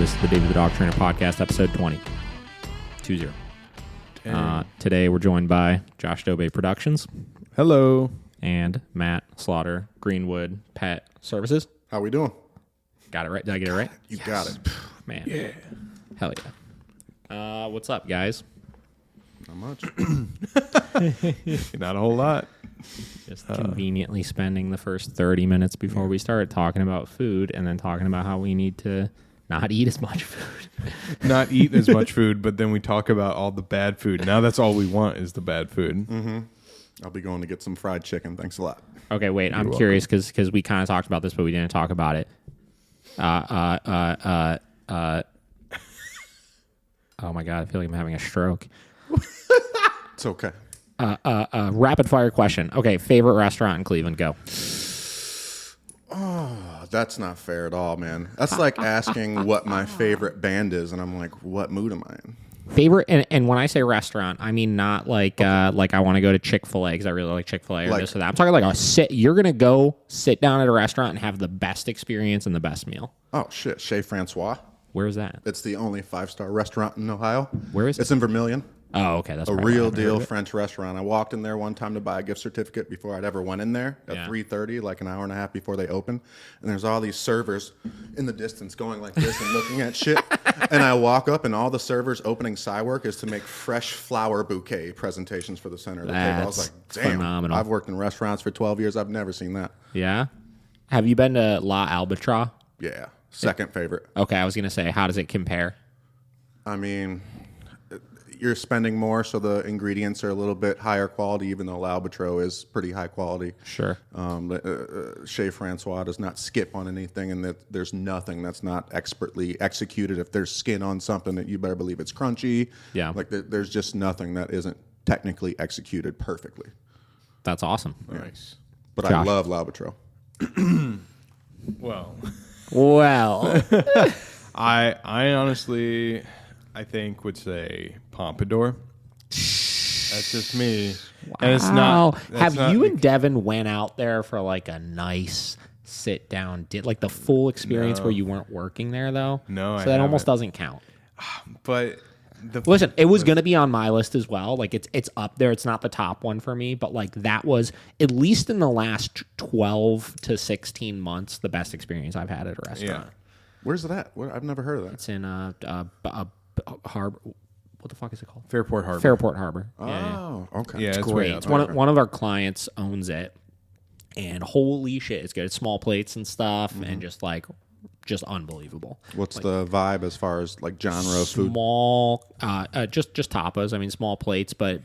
This is the David the Dog Trainer podcast, episode 20. 20. Today we're joined by Josh Dobay Productions. Hello. And Matt Slaughter, Greenwood Pet Services. How we doing? Got it right? Did I get it right? You got it. Man. Yeah. Hell yeah. What's up, guys? Not much. Not a whole lot. Just conveniently spending the first 30 minutes before we start talking about food and then talking about how we need to not eat as much food. Not eat as much food, but then we talk about all the bad food. Now that's all we want is the bad food. Mm-hmm. I'll be going to get some fried chicken. Thanks a lot. Okay, wait. I'm curious because we kind of talked about this, but we didn't talk about it. Oh my God, I feel like I'm having a stroke. It's okay. Rapid fire question. Okay, favorite restaurant in Cleveland, go. Oh, that's not fair at all, man. That's like asking what my favorite band is, and I'm like, what mood am I in? Favorite, and when I say restaurant, I mean not like like I want to go to Chick-fil-A because I really like Chick-fil-A or this or that. I'm talking like a sit. You're gonna go sit down at a restaurant and have the best experience and the best meal. Oh shit, Chez Francois. Where is that? It's the only 5-star restaurant in Ohio. Where is it? It's in Vermilion. Oh, okay, that's a probably real why I haven't heard deal of it. French restaurant. I walked in there one time to buy a gift certificate before I'd ever went in there at 3:30, like an hour and a half before they open. And there's all these servers in the distance going like this and looking at shit. And I walk up, and all the servers' opening side work is to make fresh flower bouquet presentations for the center of the table. I was like, damn, phenomenal. I've worked in restaurants for 12 years. I've never seen that. Yeah. Have you been to La Albatross? Yeah, second favorite. Okay, I was gonna say, how does it compare? I mean, you're spending more, so the ingredients are a little bit higher quality, even though L'Albatros is pretty high quality. Sure. Chez Francois does not skip on anything, and that there's nothing that's not expertly executed. If there's skin on something, that you better believe it's crunchy. Yeah. Like there's just nothing that isn't technically executed perfectly. That's awesome. Nice. But Josh. I love L'Albatros. Well, I honestly, I think would say Pompadour. That's just me. Wow. And it's not. Have you and Devin went out there for like a nice sit down, like the full experience where you weren't working there though? No, so I that almost haven't. doesn't count. But Listen, it was going to be on my list as well. Like it's up there. It's not the top one for me, but like that was, at least in the last 12 to 16 months, the best experience I've had at a restaurant. Yeah. Where's it at? I've never heard of that. It's in Harbor. What the fuck is it called? Fairport Harbor. Fairport Harbor. Oh, okay. Yeah, It's it's great. way It's up. one of our clients owns it, and holy shit, it's good. It's small plates and stuff, and just unbelievable. What's the vibe as far as like genre of food? Small, just tapas. I mean, small plates, but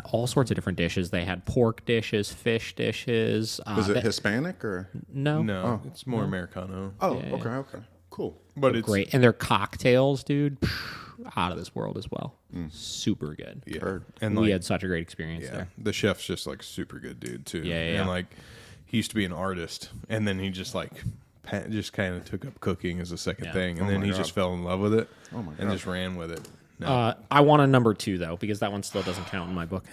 all sorts of different dishes. They had pork dishes, fish dishes. Is it Hispanic or? No, No, it's more Americano. Oh, okay. Cool. But it's great. And their cocktails, dude, out of this world as well. Super good. Yeah. Heard. And We like, had such a great experience yeah, there. the chef's just like super good dude too. Yeah. And like he used to be an artist, and then he just like just kind of took up cooking as a second thing, and then he just fell in love with it and just ran with it. No. I want a number 2 though, because that one still doesn't count in my book.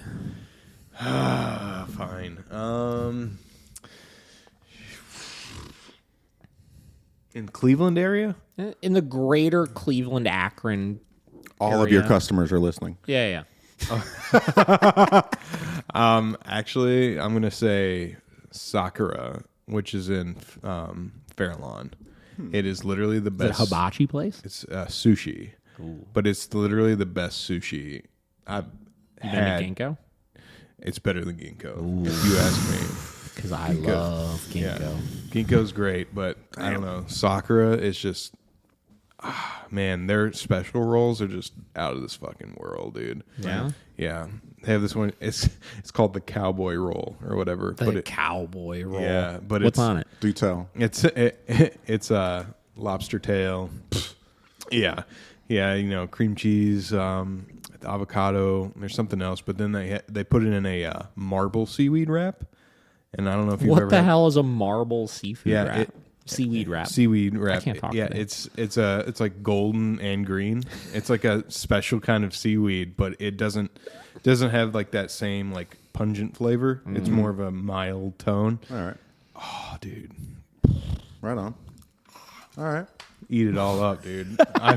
Fine. In Cleveland area? In the greater Cleveland, Akron All area. of your customers are listening. Yeah. Actually, I'm gonna say Sakura, which is in Fair Lawn. It is literally the Is it best. a hibachi place? It's sushi, but it's literally the best sushi I've had. Been to Ginkgo? It's better than Ginkgo, if you ask me. Because I love Ginkgo. Yeah, Ginkgo's great, but I don't know. Sakura is just, man, their special rolls are just out of this fucking world, dude. Yeah? Yeah. They have this one. It's called the cowboy roll or whatever. The cowboy roll. Yeah, but what's on it? Do tell. It's a lobster tail. Yeah, you know, cream cheese, avocado. There's something else, but then they put it in a marble seaweed wrap. And I don't know if you've ever What the had- hell is a marble seafood Yeah, wrap? Seaweed wrap. Seaweed wrap. I can't talk Yeah, today. it's like golden and green. It's like a special kind of seaweed, but it doesn't have like that same like pungent flavor. It's more of a mild tone. All right. Oh, dude. Right on. All right. eat it all up, dude. I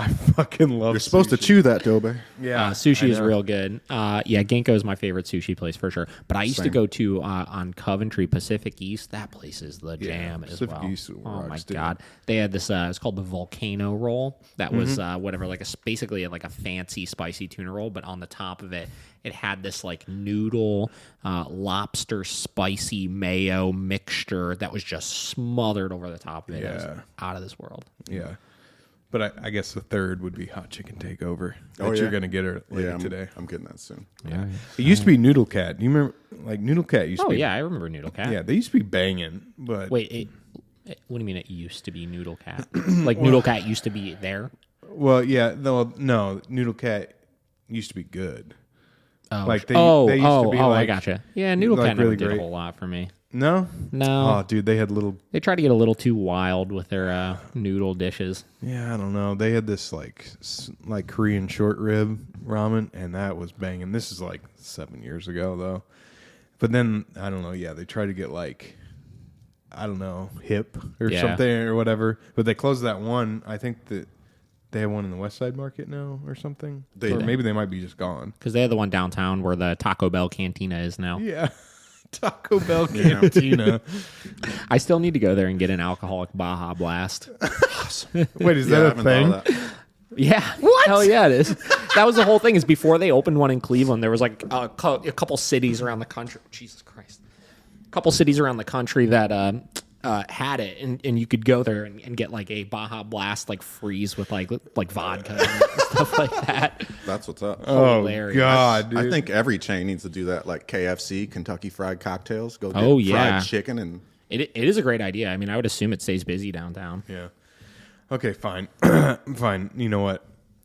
fucking love. You're supposed to sushi. chew that, Dobe. Yeah, sushi I is know. real good. Yeah, Ginkgo is my favorite sushi place for sure. But I used to Same. go to on Coventry Pacific East. That place is the jam as Pacific well. East Oh my rocks, dude. god, they had this. It's called the volcano roll. That was whatever, like basically like a fancy spicy tuna roll, but on the top of it, it had this like noodle lobster spicy mayo mixture that was just smothered over the top of it. It was Yeah. out of this world. Yeah. But I guess the third would be hot chicken takeover that Oh, you're yeah. going to get her later Yeah, today. I'm getting that soon. Yeah. It used to be Noodle Cat. Do you remember? Like Noodle Cat used to Oh be. yeah, I remember Noodle Cat. Yeah, they used to be banging. But Wait, what do you mean it used to be Noodle Cat? Like Noodle Cat used to be there? well, yeah, no, Noodle Cat used to be good. Oh, Like, they used to be I like- gotcha. Yeah, Noodle like Cat never really did great. a whole lot for me. No, No. Oh, dude, they had little. They tried to get a little too wild with their noodle dishes. Yeah, I don't know. They had this like Korean short rib ramen, and that was banging. This is like 7 years ago though. But then I don't know. Yeah, they tried to get like, I don't know, hip or Yeah. something or whatever. But they closed that one. I think that they have one in the West Side Market now or something. They or do. maybe they might be just gone. Because they had the one downtown where the Taco Bell Cantina is now. Yeah. Taco Bell Cantina. I still need to go there and get an alcoholic Baja Blast. Wait, is Yeah, I that a haven't thing? thought of that. Yeah. What? Hell yeah, it is. That was the whole thing. Is before they opened one in Cleveland, there was like a couple cities around the country. Jesus Christ. A couple cities around the country that had it, and you could go there and get like a Baja Blast like freeze with like vodka and stuff like that. That's what's up. Oh, Hilarious. God, dude. I think every chain needs to do that, like KFC, Kentucky Fried Cocktails. Go get Oh, yeah. fried chicken and It is a great idea. I mean, I would assume it stays busy downtown. Yeah. Okay, fine. Fine. You know what?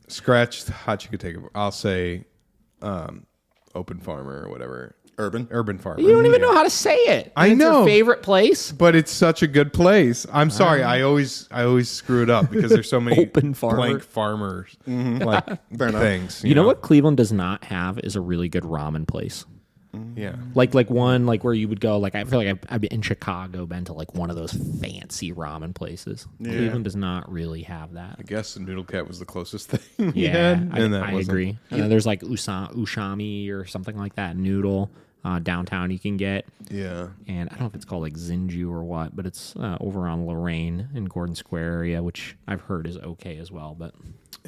Scratch hot chicken takeover. I'll say Open Farmer or whatever. Urban Farmer. You don't even Yeah. know how to say it. I It's know. your favorite place. But it's such a good place. I'm sorry. I always screw it up because there's so many Open Farmer. blank farmers like Fair enough. things. You know what Cleveland does not have is a really good ramen place. Yeah. Like one like where you would go. Like I feel like I've been in Chicago, been to like one of those fancy ramen places. Cleveland does not really have that. I guess the Noodle Cat was the closest thing. we Yeah, had, I and that wasn't. agree. And then there's like Ushami or something like that. Noodle downtown you can get. Yeah. And I don't know if it's called like Zinju or what, but it's over on Lorraine in Gordon Square area, which I've heard is okay as well. But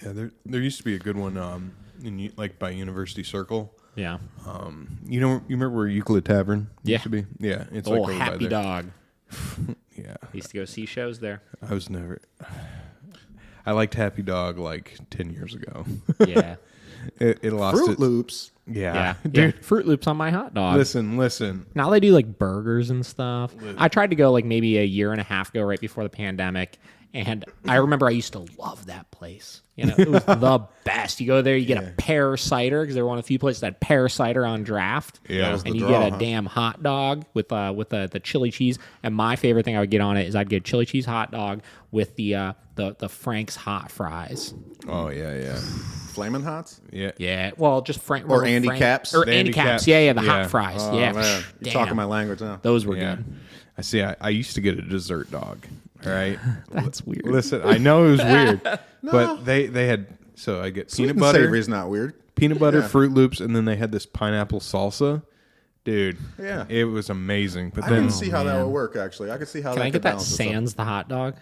Yeah. There used to be a good one in like by University Circle. yeah, You remember where Euclid Tavern Yeah. used to be? Yeah. It's oh like over by Happy there. Dog. Yeah. I used to go see shows there. I was never. I liked Happy Dog like 10 years ago. Yeah, it lost Fruit its. Loops. Yeah. yeah, Dude, Fruit Loops on my hot dog. listen. Now they do like burgers and stuff. I tried to go like maybe a year and a half ago, right before the pandemic, and I remember I used to love that place. You know, it was the best. You go there, you get a pear cider because they were one of the few places that had pear cider on draft. Yeah. That was the and you draw, get a huh? damn hot dog with the chili cheese. And my favorite thing I would get on it is I'd get a chili cheese hot dog with the Frank's hot fries. Oh, yeah. Flamin' Hots? Yeah. Yeah, well, just Frank Or Andy Caps? or The Andy Andy Caps. Caps. Yeah, the Yeah. hot fries. Oh, yeah, man. You're talking my language now. Those were Yeah. good. I see. I used to get a dessert dog. All right. That's weird. Listen, I know it was weird, but they had. So I get Sweet peanut and butter, savory is not weird. peanut butter, Yeah. Fruit Loops, and then they had this pineapple salsa. Dude, Yeah. it was amazing. But I then can see how that would work, actually. I could see how Can that I could get that balance itself. sans the hot dog?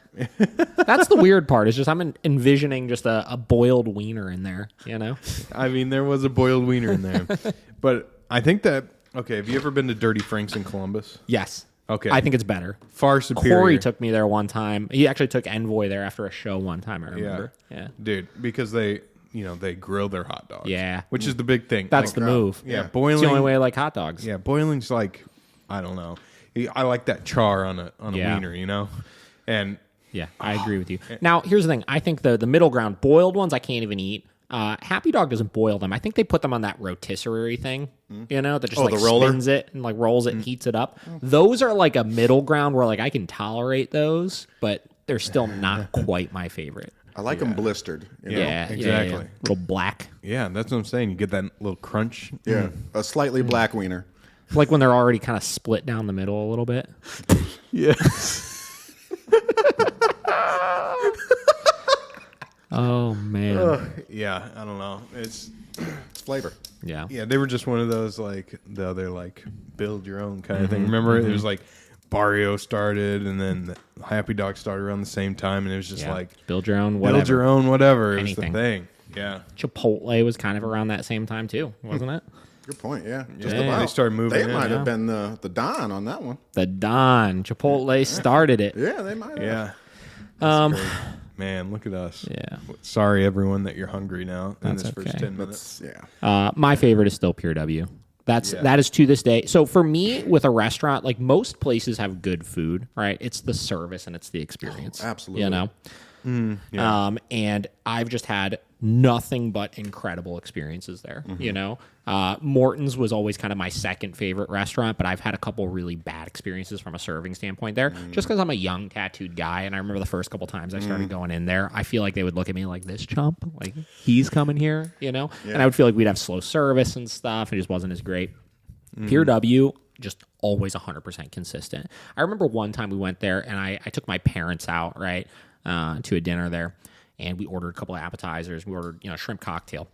That's the weird part. Is just I'm envisioning just a boiled wiener in there. You know? I mean, there was a boiled wiener in there, but I think that okay. Have you ever been to Dirty Frank's in Columbus? Yes. Okay. I think it's better. Far superior. Corey took me there one time. He actually took Envoy there after a show one time. I remember. Yeah. Dude, because they grill their hot dogs. Yeah. which is the big thing. That's Like, the move. yeah, It's boiling. the only way I like hot dogs. Yeah, boiling's like, I don't know. I like that char on a Yeah. wiener, you know, and Yeah, I agree with you. Now, here's the thing. I think the middle ground, boiled ones, I can't even eat. Happy Dog doesn't boil them. I think they put them on that rotisserie thing, you know, that just like the roller? spins it and like rolls it and heats it up. Those are like a middle ground where like I can tolerate those, but they're still not quite my favorite. I like them blistered. You know? Yeah, exactly. yeah. Little black, yeah, that's what I'm saying. You get that little crunch. Yeah. A slightly black wiener. like when they're already kind of split down the middle a little bit. Yes. Oh man. Yeah, I don't know. It's flavor. Yeah. Yeah, they were just one of those like the other like build your own kind of thing. Remember, it was like Barrio started, and then Happy Dog started around the same time, and it was just like build your own, whatever. build your own, whatever. Anything. Is the thing. Yeah. Chipotle was kind of around that same time too, wasn't it? Good point. Yeah. Yeah, they started moving. They might have been the Don on that one. The Don Chipotle started it. Yeah, they might have. Yeah. Man, look at us. Yeah. Sorry, everyone, that you're hungry now in That's this first okay. 10 minutes. My favorite is still Pure W. That is to this day. So for me, with a restaurant, like most places have good food, right? It's the service and it's the experience. Absolutely. You know? And I've just had nothing but incredible experiences there. You know, Morton's was always kind of my second favorite restaurant, but I've had a couple really bad experiences from a serving standpoint there, just because I'm a young tattooed guy. And I remember the first couple times I started going in there, I feel like they would look at me like, this chump, like he's coming here, you know. And I would feel like we'd have slow service and stuff. It just wasn't as great. Pure W, just always 100% consistent. I remember one time we went there and I took my parents out, right, to a dinner there, and we ordered a couple of appetizers. We ordered, shrimp cocktail,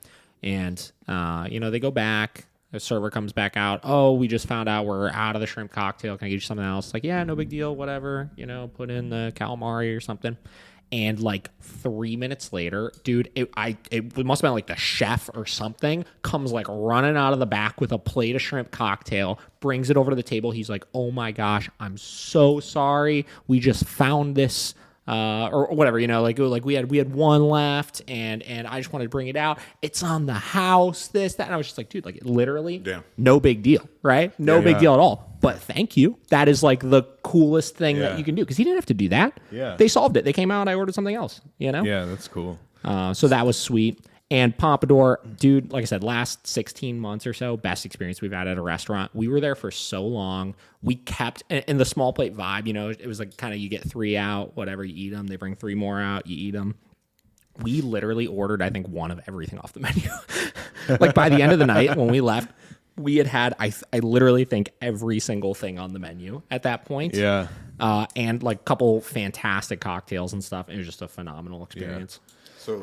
and they go back. The server comes back out. Oh, we just found out we're out of the shrimp cocktail. Can I get you something else? Like, yeah, no big deal. Whatever. Put in the calamari or something. And like 3 minutes later, dude, it must have been like the chef or something comes like running out of the back with a plate of shrimp cocktail, brings it over to the table. He's like, "Oh my gosh, I'm so sorry. We just found this." Or whatever, like we had one left, and I just wanted to bring it out. It's on the house, this, that. And I was just like, dude, like literally, no big deal, right? No big deal at all. But thank you. That is like the coolest thing that you can do, because he didn't have to do that. Yeah, they solved it. They came out. I ordered something else. Yeah, that's cool. So that was sweet. And Pompadour, dude, like I said, last 16 months or so, best experience we've had at a restaurant. We were there for so long. We kept, in the small plate vibe, it was like kind of you get 3 out, whatever, you eat them. They bring 3 more out, you eat them. We literally ordered, I think, one of everything off the menu. Like by the end of the night when we left, we had I literally think every single thing on the menu at that point. Yeah. And like a couple fantastic cocktails and stuff. It was just a phenomenal experience. Yeah. So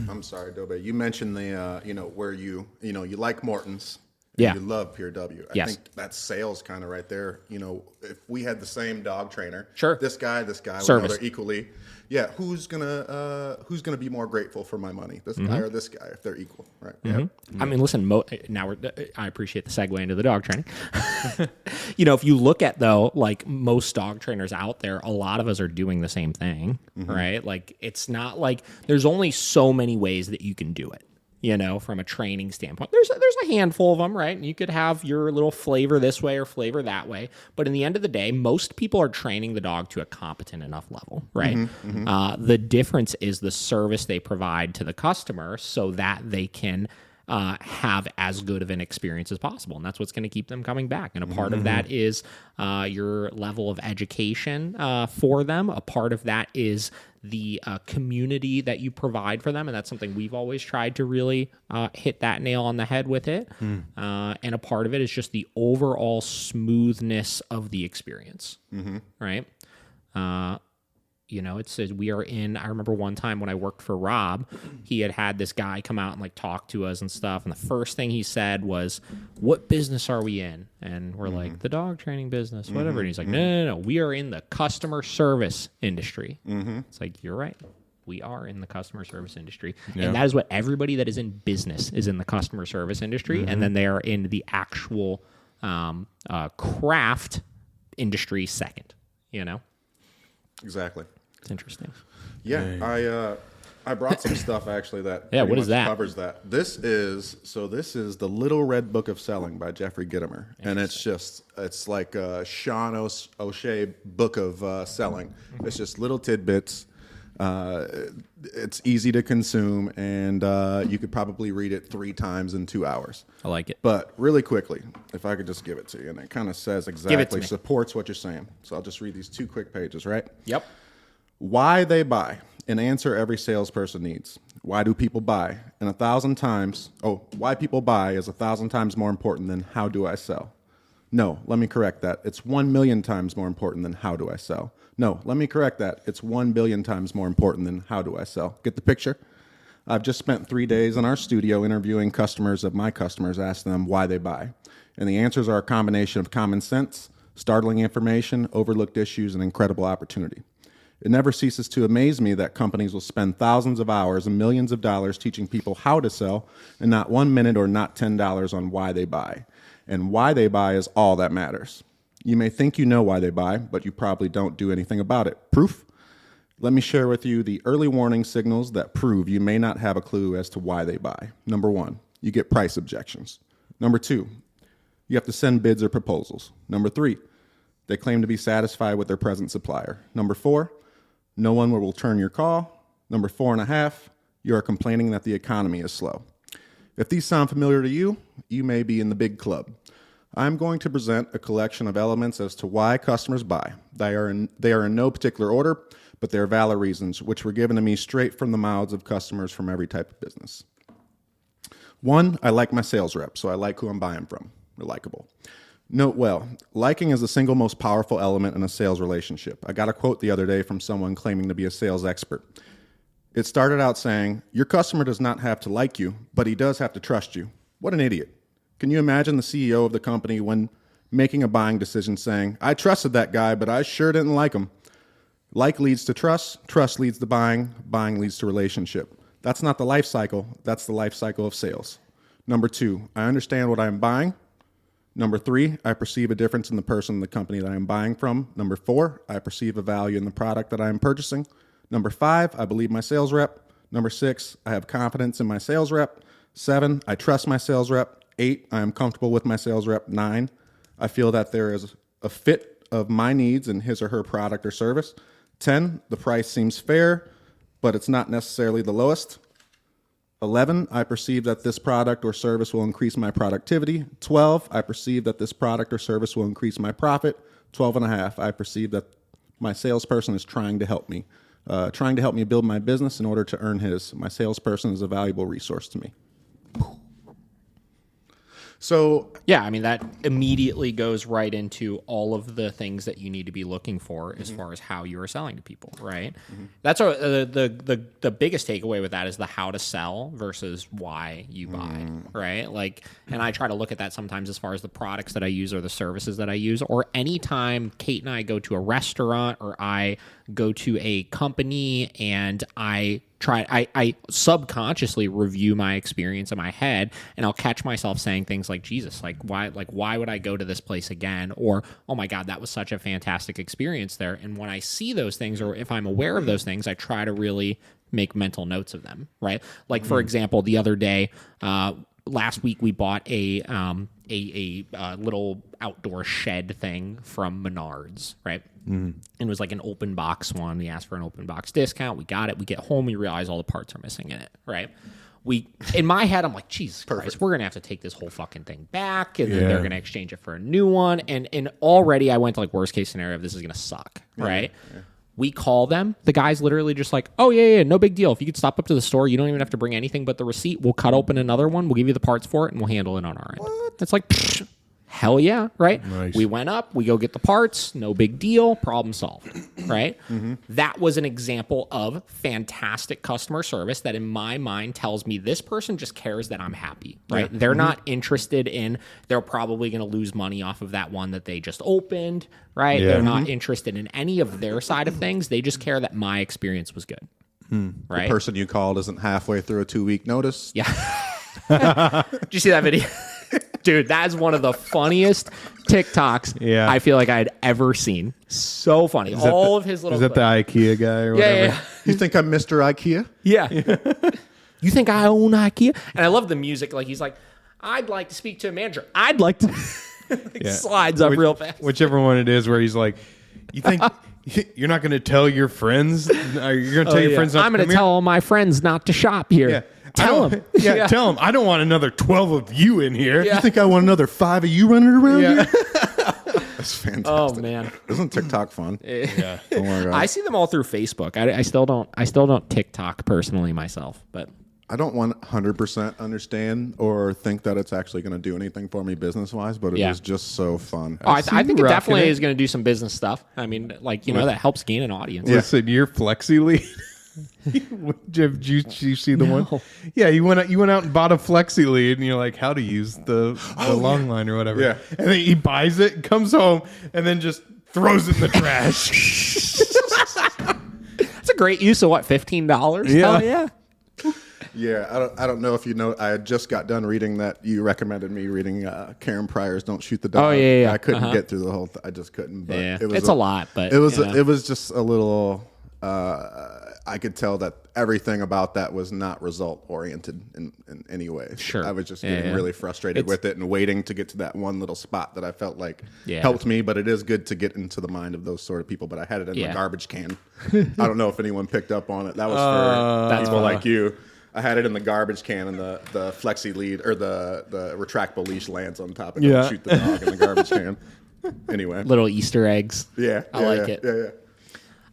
I'm sorry, Dobe. You mentioned the where you like Morton's. Yeah. You love Pure W. I think that's sales kind of right there. If we had the same dog trainer, sure, this guy, service, they're equally. Yeah, who's gonna be more grateful for my money, this guy or this guy, if they're equal, right? Yeah. I mean, listen. I appreciate the segue into the dog training. If you look at though, like most dog trainers out there, a lot of us are doing the same thing, right? Like it's not like there's only so many ways that you can do it. From a training standpoint, there's a handful of them, right? And you could have your little flavor this way or flavor that way. But in the end of the day, most people are training the dog to a competent enough level, right? The difference is the service they provide to the customer so that they can have as good of an experience as possible. And that's what's going to keep them coming back. And a part of that is your level of education for them. A part of that is the community that you provide for them. And that's something we've always tried to really hit that nail on the head with it. And a part of it is just the overall smoothness of the experience, right? It says we are in. I remember one time when I worked for Rob, he had this guy come out and like talk to us and stuff. And the first thing he said was, "What business are we in?" And we're like, "The dog training business, whatever." And he's like, No. We are in the customer service industry." It's like, you're right. We are in the customer service industry. And that is what everybody that is in business is in the customer service industry. And then they are in the actual craft industry second, Exactly. It's interesting. Yeah, I brought some stuff actually that what is that? covers that. This is the Little Red Book of Selling by Jeffrey Gitomer, and it's like a Sean O'Shea book of selling. It's just little tidbits. It's easy to consume, and you could probably read it 3 times in 2 hours. I like it. But really quickly, if I could just give it to you, and it kind of says exactly, supports what you're saying. So I'll just read these 2 quick pages, right? Yep. Why they buy. An answer every salesperson needs. Why do people buy? And 1,000 times, why people buy is 1,000 times more important than how do I sell? No, let me correct that. It's 1,000,000 times more important than how do I sell. No, let me correct that. It's 1 billion times more important than how do I sell. Get the picture? I've just spent 3 days in our studio interviewing customers of my customers, asking them why they buy. And the answers are a combination of common sense, startling information, overlooked issues, and incredible opportunity. It never ceases to amaze me that companies will spend thousands of hours and millions of dollars teaching people how to sell and not 1 minute or not $10 on why they buy. And why they buy is all that matters. You may think you know why they buy, but you probably don't do anything about it. Proof? Let me share with you the early warning signals that prove you may not have a clue as to why they buy. Number 1, you get price objections. Number 2, you have to send bids or proposals. Number 3, they claim to be satisfied with their present supplier. Number 4, no one will return your call. Number 4.5, you are complaining that the economy is slow. If these sound familiar to you, you may be in the big club. I'm going to present a collection of elements as to why customers buy. They are in no particular order, but they are valid reasons, which were given to me straight from the mouths of customers from every type of business. 1, I like my sales rep, so I like who I'm buying from. They're likable. Note well, liking is the single most powerful element in a sales relationship. I got a quote the other day from someone claiming to be a sales expert. It started out saying, your customer does not have to like you, but he does have to trust you. What an idiot. Can you imagine the CEO of the company when making a buying decision saying, I trusted that guy, but I sure didn't like him. Like leads to trust, trust leads to buying, buying leads to relationship. That's not the life cycle, that's the life cycle of sales. Number 2, I understand what I'm buying. Number 3, I perceive a difference in the person in the company that I'm buying from. Number 4, I perceive a value in the product that I'm purchasing. Number 5, I believe my sales rep. Number 6, I have confidence in my sales rep. 7, I trust my sales rep. 8, I am comfortable with my sales rep. 9, I feel that there is a fit of my needs in his or her product or service. 10, the price seems fair, but it's not necessarily the lowest. 11, I perceive that this product or service will increase my productivity. 12, I perceive that this product or service will increase my profit. 12.5, I perceive that my salesperson is trying to help me build my business in order to earn his. My salesperson is a valuable resource to me. So yeah, I mean, that immediately goes right into all of the things that you need to be looking for as far as how you are selling to people, right? That's the biggest takeaway with that is the how to sell versus why you buy, right? Like, and I try to look at that sometimes as far as the products that I use or the services that I use, or anytime Kate and I go to a restaurant or I go to a company and I subconsciously review my experience in my head, and I'll catch myself saying things like, Jesus, why would I go to this place again? Or, oh my God, that was such a fantastic experience there. And when I see those things, or if I'm aware of those things, I try to really make mental notes of them, right? Like, for example, the other day, last week we bought a little outdoor shed thing from Menards, right? And it was like an open box one. We asked for an open box discount. We got it. We get home. We realize all the parts are missing in it, right? In my head, I'm like, Jesus Christ, we're going to have to take this whole fucking thing back. And then they're going to exchange it for a new one. And already I went to like worst case scenario of this is going to suck, right? Yeah. We call them. The guy's literally just like, oh, yeah, no big deal. If you could stop up to the store, you don't even have to bring anything but the receipt. We'll cut open another one. We'll give you the parts for it, and we'll handle it on our end. What? That's like, psh, hell yeah, right? Nice. We went up. We go get the parts. No big deal. Problem solved, right? That was an example of fantastic customer service that in my mind tells me this person just cares that I'm happy, right? Yeah. They're not interested in, they're probably going to lose money off of that one that they just opened, right? Yeah. They're not interested in any of their side of things. They just care that my experience was good, right? The person you called isn't halfway through a 2-week notice. Yeah. Did you see that video? Dude, that is one of the funniest TikToks I feel like I had ever seen. So funny. All of his little... Is that the IKEA guy or whatever? Yeah. You think I'm Mr. IKEA? Yeah. You think I own IKEA? And I love the music. Like, he's like, I'd like to speak to a manager. I'd like to... Slides up real fast. Whichever one it is where he's like, you think... You're not going to tell your friends? You're going to tell your friends not to I'm going to tell all my friends not to shop here. Yeah. Tell them. Yeah, tell them. I don't want another 12 of you in here. Yeah. You think I want another 5 of you running around here? That's fantastic. Oh, man. Isn't TikTok fun? Yeah. Oh, my God. I see them all through Facebook. I still don't TikTok personally myself, but I don't 100% understand or think that it's actually going to do anything for me business-wise, but it was just so fun. Oh, I think it definitely is going to do some business stuff. I mean, like, that helps gain an audience. Listen, your Flexi lead. Did you see the one? Yeah, you went out and bought a Flexi lead, and you're like, how to use the long line or whatever. Yeah. And then he buys it, comes home, and then just throws it in the trash. That's a great use of $15? Yeah. Hell yeah. Yeah, I don't know if you know. I had just got done reading that. You recommended me reading Karen Pryor's "Don't Shoot the Dog." Oh yeah. I couldn't get through the whole. I just couldn't. But Yeah, it was it's a lot, but it was just a little. I could tell that everything about that was not result oriented in any way. Sure. I was just getting really frustrated with it and waiting to get to that one little spot that I felt like helped me. But it is good to get into the mind of those sort of people. But I had it in the garbage can. I don't know if anyone picked up on it. That was for people like you. I had it in the garbage can, and the flexi lead or the retractable leash lands on top of it. Don't shoot the dog in the garbage can. Anyway, little Easter eggs. Yeah, I like it. Yeah.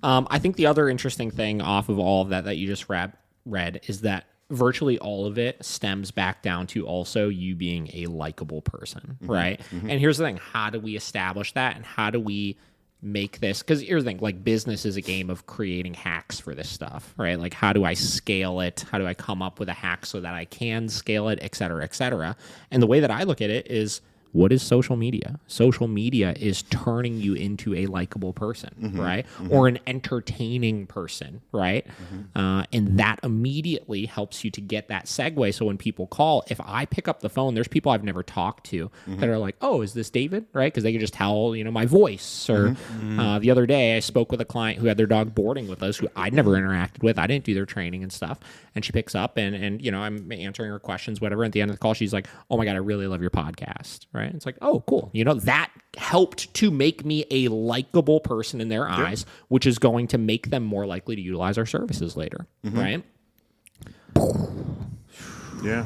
I think the other interesting thing off of all of that you just read is that virtually all of it stems back down to also you being a likable person, right? Mm-hmm. And here's the thing: how do we establish that, and how do we make this? Because here's the thing: like, business is a game of creating hacks for this stuff, right? Like, how do I scale it? How do I come up with a hack so that I can scale it, et cetera, et cetera? And the way that I look at it is, what is social media? Social media is turning you into a likable person, right? Or an entertaining person, right? And that immediately helps you to get that segue. So when people call, if I pick up the phone, there's people I've never talked to that are like, oh, is this David? Right? Because they can just tell, my voice. Or the other day, I spoke with a client who had their dog boarding with us, who I'd never interacted with. I didn't do their training and stuff. And she picks up and I'm answering her questions, whatever. At the end of the call, she's like, oh my God, I really love your podcast. Right? It's like, oh, cool. That helped to make me a likable person in their eyes, which is going to make them more likely to utilize our services later. Right? Yeah.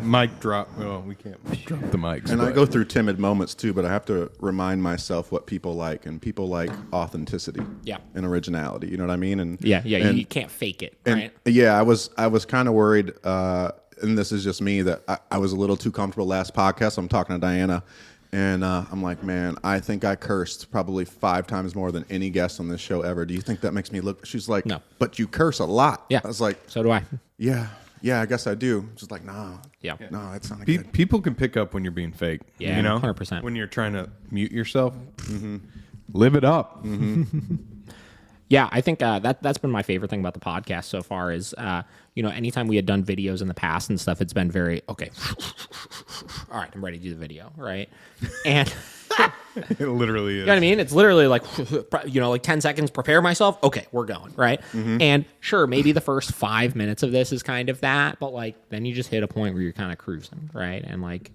Mic drop. Well, we can't drop the mics. And I go through timid moments too, but I have to remind myself what people like, and people like authenticity and originality. You know what I mean? And you can't fake it, right? Yeah, I was kind of worried, and this is just me, that I was a little too comfortable last podcast. I'm talking to Diana, and I'm like, man, I think I cursed probably 5 times more than any guest on this show ever. Do you think that makes me look? She's like, no, but you curse a lot. Yeah, I was like, so do I. Yeah, I guess I do. Just like, no, that's not good. People can pick up when you're being fake. Yeah, 100%. When you're trying to mute yourself, live it up. Yeah, I think that's been my favorite thing about the podcast so far is, anytime we had done videos in the past and stuff, it's been very, okay, all right, I'm ready to do the video, right? And it literally is. You know what I mean? It's literally like, like 10 seconds, prepare myself. Okay, we're going, right? And sure, maybe the first 5 minutes of this is kind of that, but like then you just hit a point where you're kind of cruising, right? And like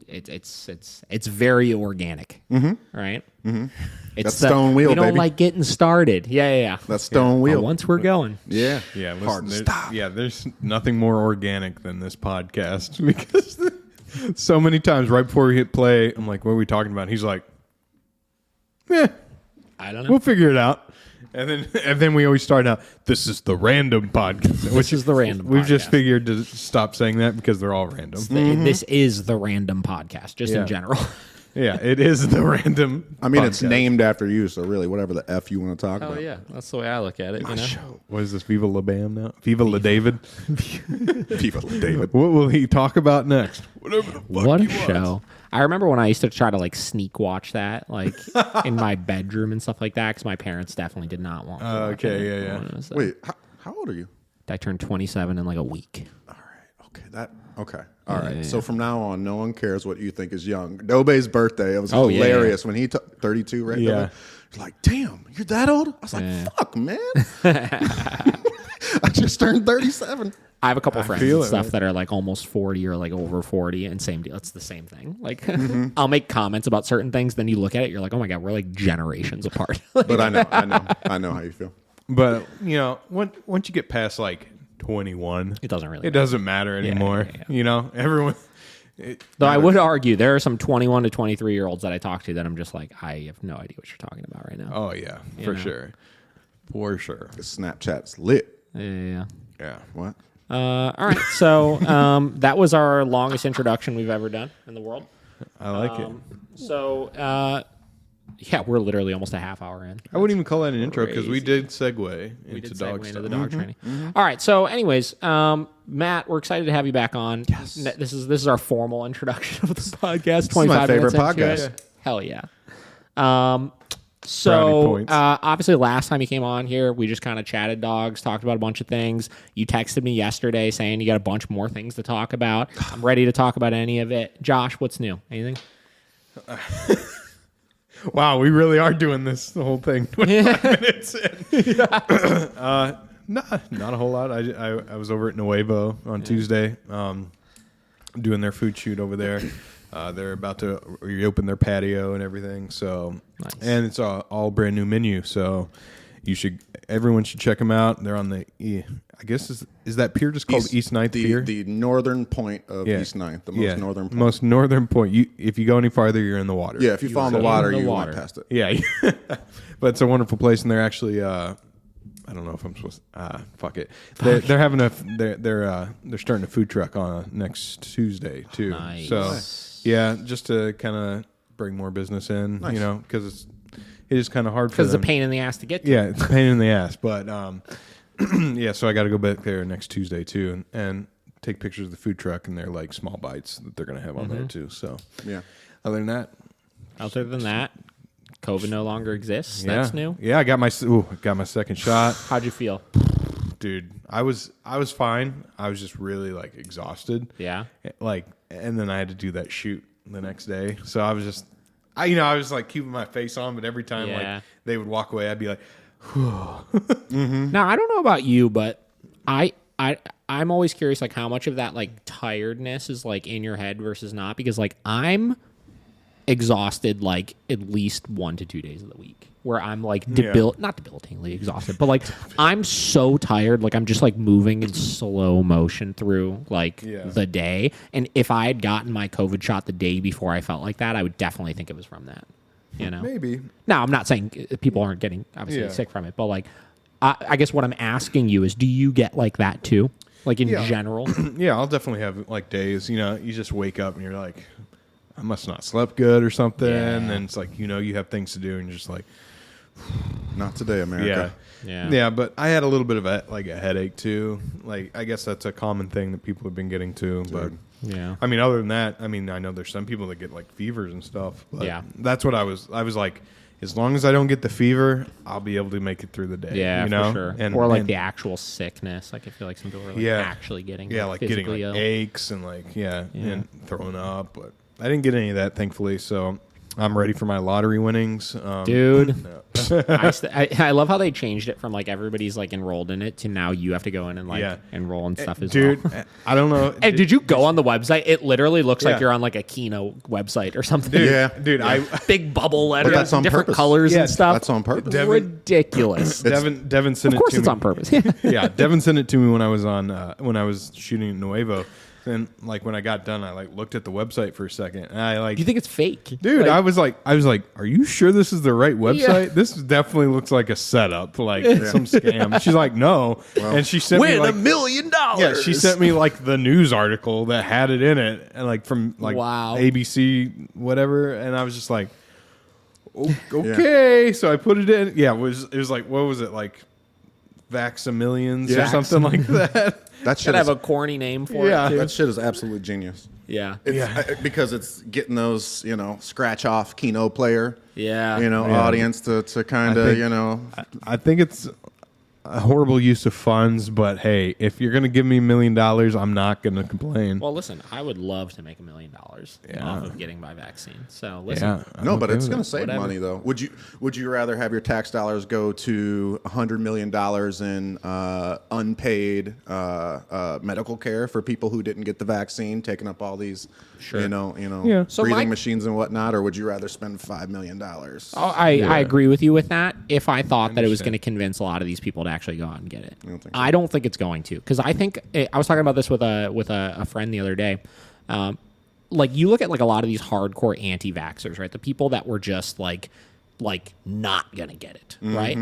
it's very organic, right? It's that's stone wheel, we don't baby. like getting started. Yeah. That's stone wheel. Once we're going. Yeah. Hard to stop. Yeah, there's nothing more organic than this podcast because so many times right before we hit play, I'm like, what are we talking about? He's like, I don't know. We'll figure it out. And then we always start out, this is the random podcast. Which is the random We've podcast. just figured to stop saying that because they're all random. This is the random podcast, just in general. Yeah, it is the random podcast. It's named after you, so really whatever the F you want to talk about. Oh, yeah. That's the way I look at it. What is this, Viva La Bam now? Viva La David? Viva La David. What will he talk about next? Whatever the fuck what a show. I remember when I used to try to like sneak watch that, like in my bedroom and stuff like that, because my parents definitely did not want me to watch it. Yeah. Wait, how old are you? I turned 27 in like a week. All right. Okay. All right. So from now on, no one cares what you think is young. Dobe's birthday, it was hilarious when he took 32, right? Yeah. He's like, damn, you're that old? I was like, fuck, man. I just turned 37. I have a couple friends and stuff that are like almost 40 or like over 40, and same deal. It's the same thing. Like, I'll make comments about certain things, then you look at it, you're like, oh my God, we're like generations apart. But I know how you feel. But, once you get past like 21, it doesn't really it doesn't matter anymore. Yeah. Everyone. Though I would argue there are some 21 to 23-year-olds that I talk to that I'm just like, I have no idea what you're talking about right now. Oh, yeah, for sure. For sure. Snapchat's lit. Yeah. What? All right, so that was our longest introduction we've ever done in the world. I like it. So, yeah, we're literally almost a half hour in. I wouldn't even call that an intro because we crazy. did segue into dog Segue stuff. into the dog training. All right. So, anyways, Matt, we're excited to have you back on. Yes. This is our formal introduction of the podcast. 25 my favorite minutes into podcast. it. Hell yeah. Brownie So points. obviously last time you came on here, we just kind of chatted dogs, talked about a bunch of things. You texted me yesterday saying you got a bunch more things to talk about. I'm ready to talk about any of it. Josh, what's new? Anything? Wow, we really are doing this the whole thing. 25 minutes in. Not a whole lot. I was over at Nuevo on Tuesday, doing their food shoot over there. They're about to reopen their patio and everything. So, Nice. And it's all brand new menu. So, everyone should check them out. They're on the I guess is that pier just called East 9th Pier? The northern point of East 9th, the most northern point. Most northern point. If you go any farther, you're in the water. Yeah, if you fall in the water, in the you water. went past it. Yeah, but it's a wonderful place, and they're actually I don't know if I'm supposed to, fuck it. They're having they're starting a food truck on next Tuesday too. Nice. So yeah, just to kind of bring more business in, Nice. because it is kind of hard for Because it's them. a pain in the ass to get to. Yeah, it's a pain in the ass, but yeah. So I got to go back there next Tuesday too, and take pictures of the food truck and their like small bites that they're gonna have on there too. So Yeah. other than that, Other than that, COVID no longer exists. That's new. Yeah, I got my second shot. How'd you feel? Dude, I was fine. I was just really like exhausted. Yeah. And then I had to do that shoot the next day. So I was just I was like keeping my face on, but every time Yeah. like they would walk away, I'd be like, Now I don't know about you, but I'm always curious like how much of that like tiredness is like in your head versus not, because like I'm exhausted like at least 1 to 2 days of the week where I'm like not debilitatingly exhausted, but like I'm so tired, like I'm just like moving in slow motion through like the day. And if I had gotten my COVID shot the day before I felt like that, I would definitely think it was from that. You know, maybe. Now I'm not saying people aren't getting obviously sick from it, but like I guess what I'm asking you is, do you get like that too? Like in general? Yeah, I'll definitely have like days, you just wake up and you're like, I must not slept good or something. Yeah. And it's like, you have things to do and you're just like, Not today, America. Yeah, but I had a little bit of a headache too. Like, I guess that's a common thing that people have been getting too. But Yeah. I mean, other than that, I know there's some people that get like fevers and stuff. But Yeah. that's what I was like, as long as I don't get the fever, I'll be able to make it through the day. Yeah, for sure. And, or like and, the actual sickness. Like I feel like some people are like actually getting like getting physically like ill. aches and like and throwing up. But I didn't get any of that, thankfully. So I'm ready for my lottery winnings, Dude. I love how they changed it from like everybody's like enrolled in it to now you have to go in and like enroll and stuff as dude, well. I don't know. And did you go on the website? It literally looks like Yeah. you're on like a Kino website or something. Dude, I Big bubble letters, that's on different purpose. colors Yeah, and stuff. That's on purpose. Ridiculous. Devin sent Of it course to it's me. on purpose. Yeah, Devin sent it to me when I was on when I was shooting at Nuevo. And like when I got done, I like looked at the website for a second, and I like, You think it's fake? dude, Like, I was like, are you sure this is the right website? This definitely looks like a setup, like some scam. She's like, no, and she sent me like $1 million. yeah, she sent me like the news article that had it in it, and like from like Wow. ABC whatever, and I was just like, okay, so I put it in. Yeah, it was like, what was it, like Vaxamillions or Yeah. something like that. That shit Should have is, a corny name for Yeah. it too. that shit is absolutely genius. Yeah. Because it's getting those, scratch off Keno player, Yeah. audience to kind I of, think- I think it's a horrible use of funds, but hey, if you're gonna give me $1 million, I'm not gonna complain. Well, listen, I would love to make $1 million Yeah. off of getting my vaccine. So listen, yeah, I'm No, but okay it's with going it. to save Whatever. money, though. Would you rather have your tax dollars go to $100 million in unpaid medical care for people who didn't get the vaccine, taking up all these, Yeah. So breathing my- machines and whatnot, or would you rather spend $5 million? I agree with you with that. If I thought that it was understand. going to convince a lot of these people to actually go out and get it, don't think so. I don't think it's going to, because I think I was talking about this with a friend the other day. Like you look at like a lot of these hardcore anti-vaxxers, right? The people that were just like like not going to get it, right?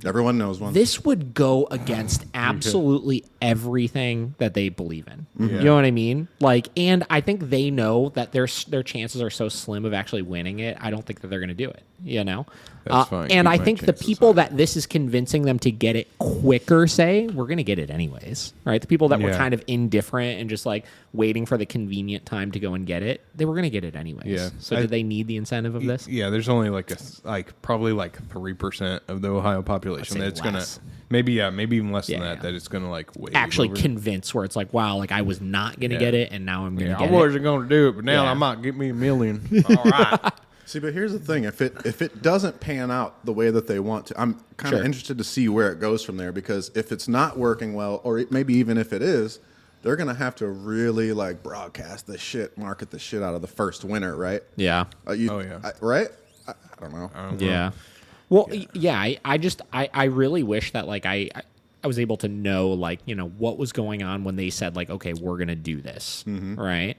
Everyone knows one. This would go against absolutely everything that they believe in. You know what I mean? Like, and I think they know that their chances are so slim of actually winning it. I don't think that they're going to do it, you know? That's fine. And Keep I my think the chances people high. that this is convincing them to get it quicker say, we're going to get it anyways, right? The people that were Yeah. kind of indifferent and just like waiting for the convenient time to go and get it, they were going to get it anyways. Yeah. So did they need the incentive of this? Yeah, there's only probably 3% of the Ohio population say that's gonna less. maybe even less than Yeah, that yeah. that it's gonna like wait Actually over. convince where it's like, wow, like I was not going to Yeah. get it and now I'm going to I get it. wasn't gonna do it, but now Yeah. I might get me $1 million. All right. See, but here's the thing: if it doesn't pan out the way that they want to, I'm kind of Sure. interested to see where it goes from there. Because if it's not working well, or maybe even if it is, they're gonna have to really like broadcast the shit, market the shit out of the first winner, right? Yeah. Oh, yeah. Right? I don't know. Yeah. Well, yeah. I really wish that like I was able to know like, you know, what was going on when they said like, okay, we're going to do this. Right.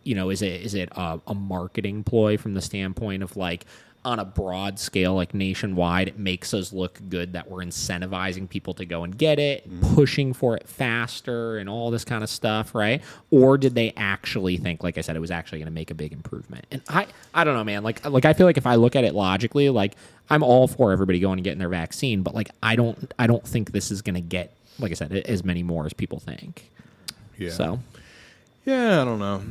You know, is it a marketing ploy from the standpoint of like on a broad scale, like nationwide, it makes us look good that we're incentivizing people to go and get it, pushing for it faster and all this kind of stuff, right? Or did they actually think, like I said, it was actually going to make a big improvement? And I don't know, man. Like I feel like if I look at it logically, like I'm all for everybody going and getting their vaccine, but like I don't think this is going to get, like I said, as many more as people think. Yeah. So Yeah, I don't know.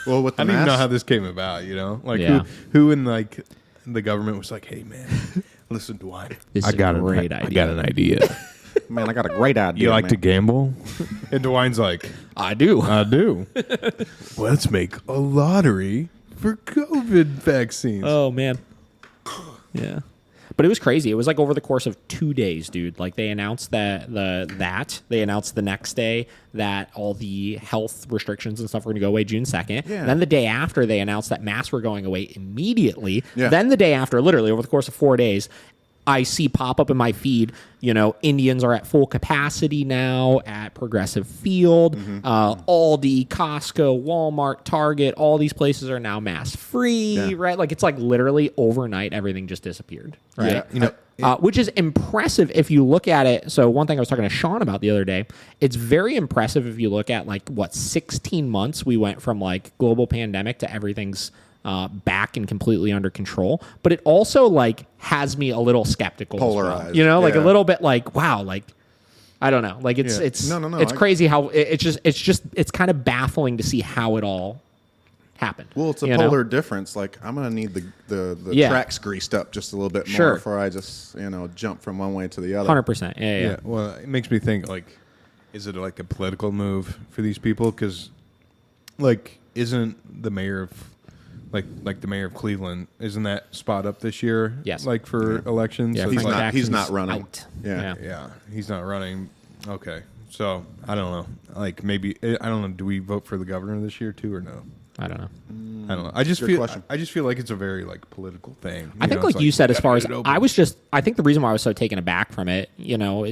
Well, with the I don't even know mask- how this came about, you know? Like Yeah. who in like the government was like, "Hey man, listen, Dwight. This I is a got great I idea." got an idea. Man, I got a great idea. You like to man. gamble?" And Dwayne's like, I do. "I do." Let's make a lottery for COVID vaccines. Oh man. Yeah. But it was crazy. It was like over the course of 2 days, dude. Like they announced that they announced the next day that all the health restrictions and stuff were going to go away June 2nd. Yeah. Then the day after they announced that masks were going away immediately. Yeah. Then the day after, literally over the course of 4 days, I see pop up in my feed, you know, Indians are at full capacity now at Progressive Field. Aldi, Costco, Walmart, Target, all these places are now mask free, Yeah. right? Like it's like literally overnight, everything just disappeared, right? Yeah, you know, Which is impressive if you look at it. So one thing I was talking to Sean about the other day, it's very impressive if you look at like 16 months we went from like global pandemic to everything's back and completely under control. But it also like has me a little skeptical, as well. Polarized, You know, like a yeah. little bit like, wow, like I don't know, like it's Yeah. it's No, it's crazy how it's kind of baffling to see how it all happened. Well, it's a you know? polar difference. Like I'm gonna need the Yeah. tracks greased up just a little bit Sure. more before I just jump from one way to the other. 100%. Yeah. Yeah, well, it makes me think, like, is it like a political move for these people? Because, like, isn't the mayor of, like the mayor of Cleveland, isn't that spot up this year? Yes. Like, for elections? Yeah, So He's it's Frank like, not. He's Jackson's not running. out. Yeah. yeah, he's not running. Okay. So, I don't know. Like, maybe, I don't know, do we vote for the governor this year, too, or no? I don't know. I don't know. I just Good feel question. I just feel like it's a very like political thing. I think, know, like it's you said, as gotta far get as it open. I think the reason why I was so taken aback from it, you know,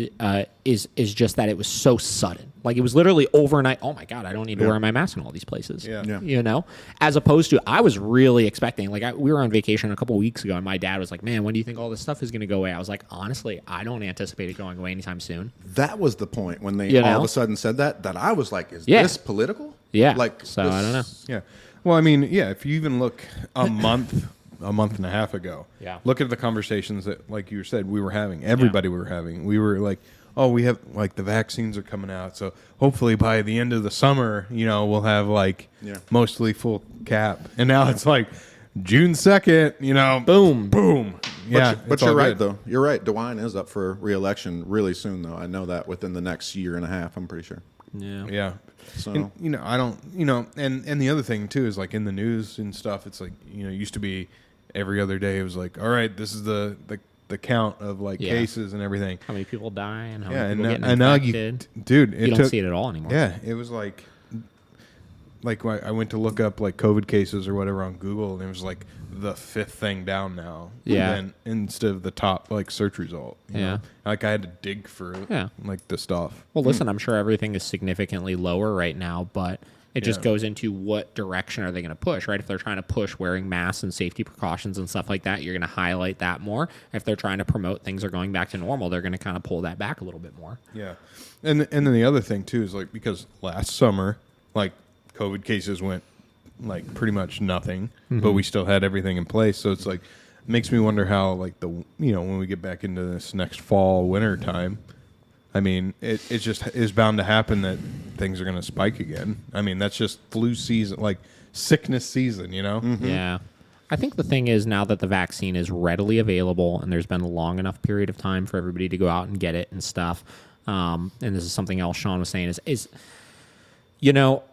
is just that it was so sudden. Like it was literally overnight. Oh my god, I don't need to wear my mask in all these places. Yeah. Yeah. You know, as opposed to I was really expecting. Like we were on vacation a couple of weeks ago, and my dad was like, "Man, when do you think all this stuff is going to go away?" I was like, "Honestly, I don't anticipate it going away anytime soon." That was the point when they You all know? of a sudden said that I was like, is Yeah. this political? Yeah. Like So this- I don't know. Yeah. Well, I mean, yeah, if you even look a month and a half ago, Yeah. look at the conversations that, like you said, we were having. Everybody were having. We were like, oh, we have, like, the vaccines are coming out. So hopefully by the end of the summer, we'll have, like, mostly full cap. And now it's like June 2nd, Boom. boom. Yeah. But it's you're all right, good. though. You're right. DeWine is up for re-election really soon, though. I know that within the next year and a half, I'm pretty sure. Yeah. Yeah. So And, I don't, and the other thing too is like in the news and stuff, it's like, it used to be every other day. It was like, all right, this is the count of like Yeah. cases and everything. How many people die and how Yeah. many And people now, get and now infected. dude, You it don't took, see it at all anymore. yeah, it was like I went to look up like COVID cases or whatever on Google, and it was like the 5th thing down now. Yeah. And instead of the top like search result. you Yeah. know? Like I had to dig for Yeah. like the stuff. Well, listen, I'm sure everything is significantly lower right now, but It just goes into what direction are they going to push, right? If they're trying to push wearing masks and safety precautions and stuff like that, you're going to highlight that more. If they're trying to promote things are going back to normal, they're going to kind of pull that back a little bit more. Yeah. And then the other thing, too, is like because last summer, like COVID cases went like pretty much nothing, but we still had everything in place. So it's like makes me wonder how like when we get back into this next fall, winter time, I mean, it just is bound to happen that things are going to spike again. I mean, that's just flu season, like sickness season, you know? Mm-hmm. Yeah. I think the thing is now that the vaccine is readily available and there's been a long enough period of time for everybody to go out and get it and stuff. And this is something else Sean was saying is you know,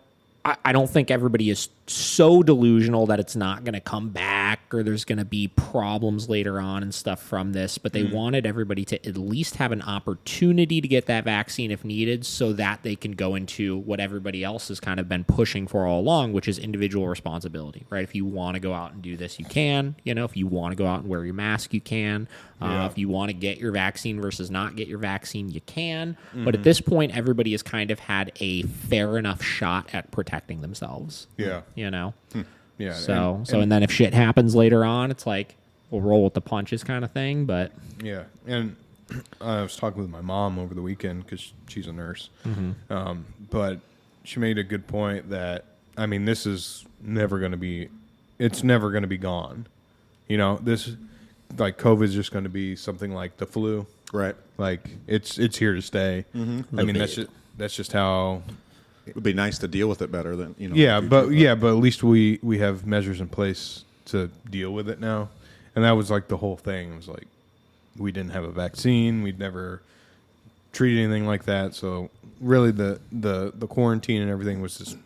I don't think everybody is so delusional that it's not going to come back or there's going to be problems later on and stuff from this, but they wanted everybody to at least have an opportunity to get that vaccine if needed so that they can go into what everybody else has kind of been pushing for all along, which is individual responsibility, right? If you want to go out and do this, you can. You know, if you want to go out and wear your mask, you can. If you want to get your vaccine versus not get your vaccine, you can. But at this point, everybody has kind of had a fair enough shot at protecting themselves. Yeah. You know? Yeah. And then if shit happens later on, it's like, we'll roll with the punches kind of thing. But yeah. And I was talking with my mom over the weekend because she's a nurse. But she made a good point that, I mean, this is never going to be, it's never going to be gone. You know, this, like, COVID is just going to be something like the flu. Right. Like, it's here to stay. I mean, that's just how. It would be nice to deal with it better than, you know. Yeah, but at least we have measures in place to deal with it now. And that was like the whole thing. It was like we didn't have a vaccine. We'd never treated anything like that. So really the quarantine and everything was just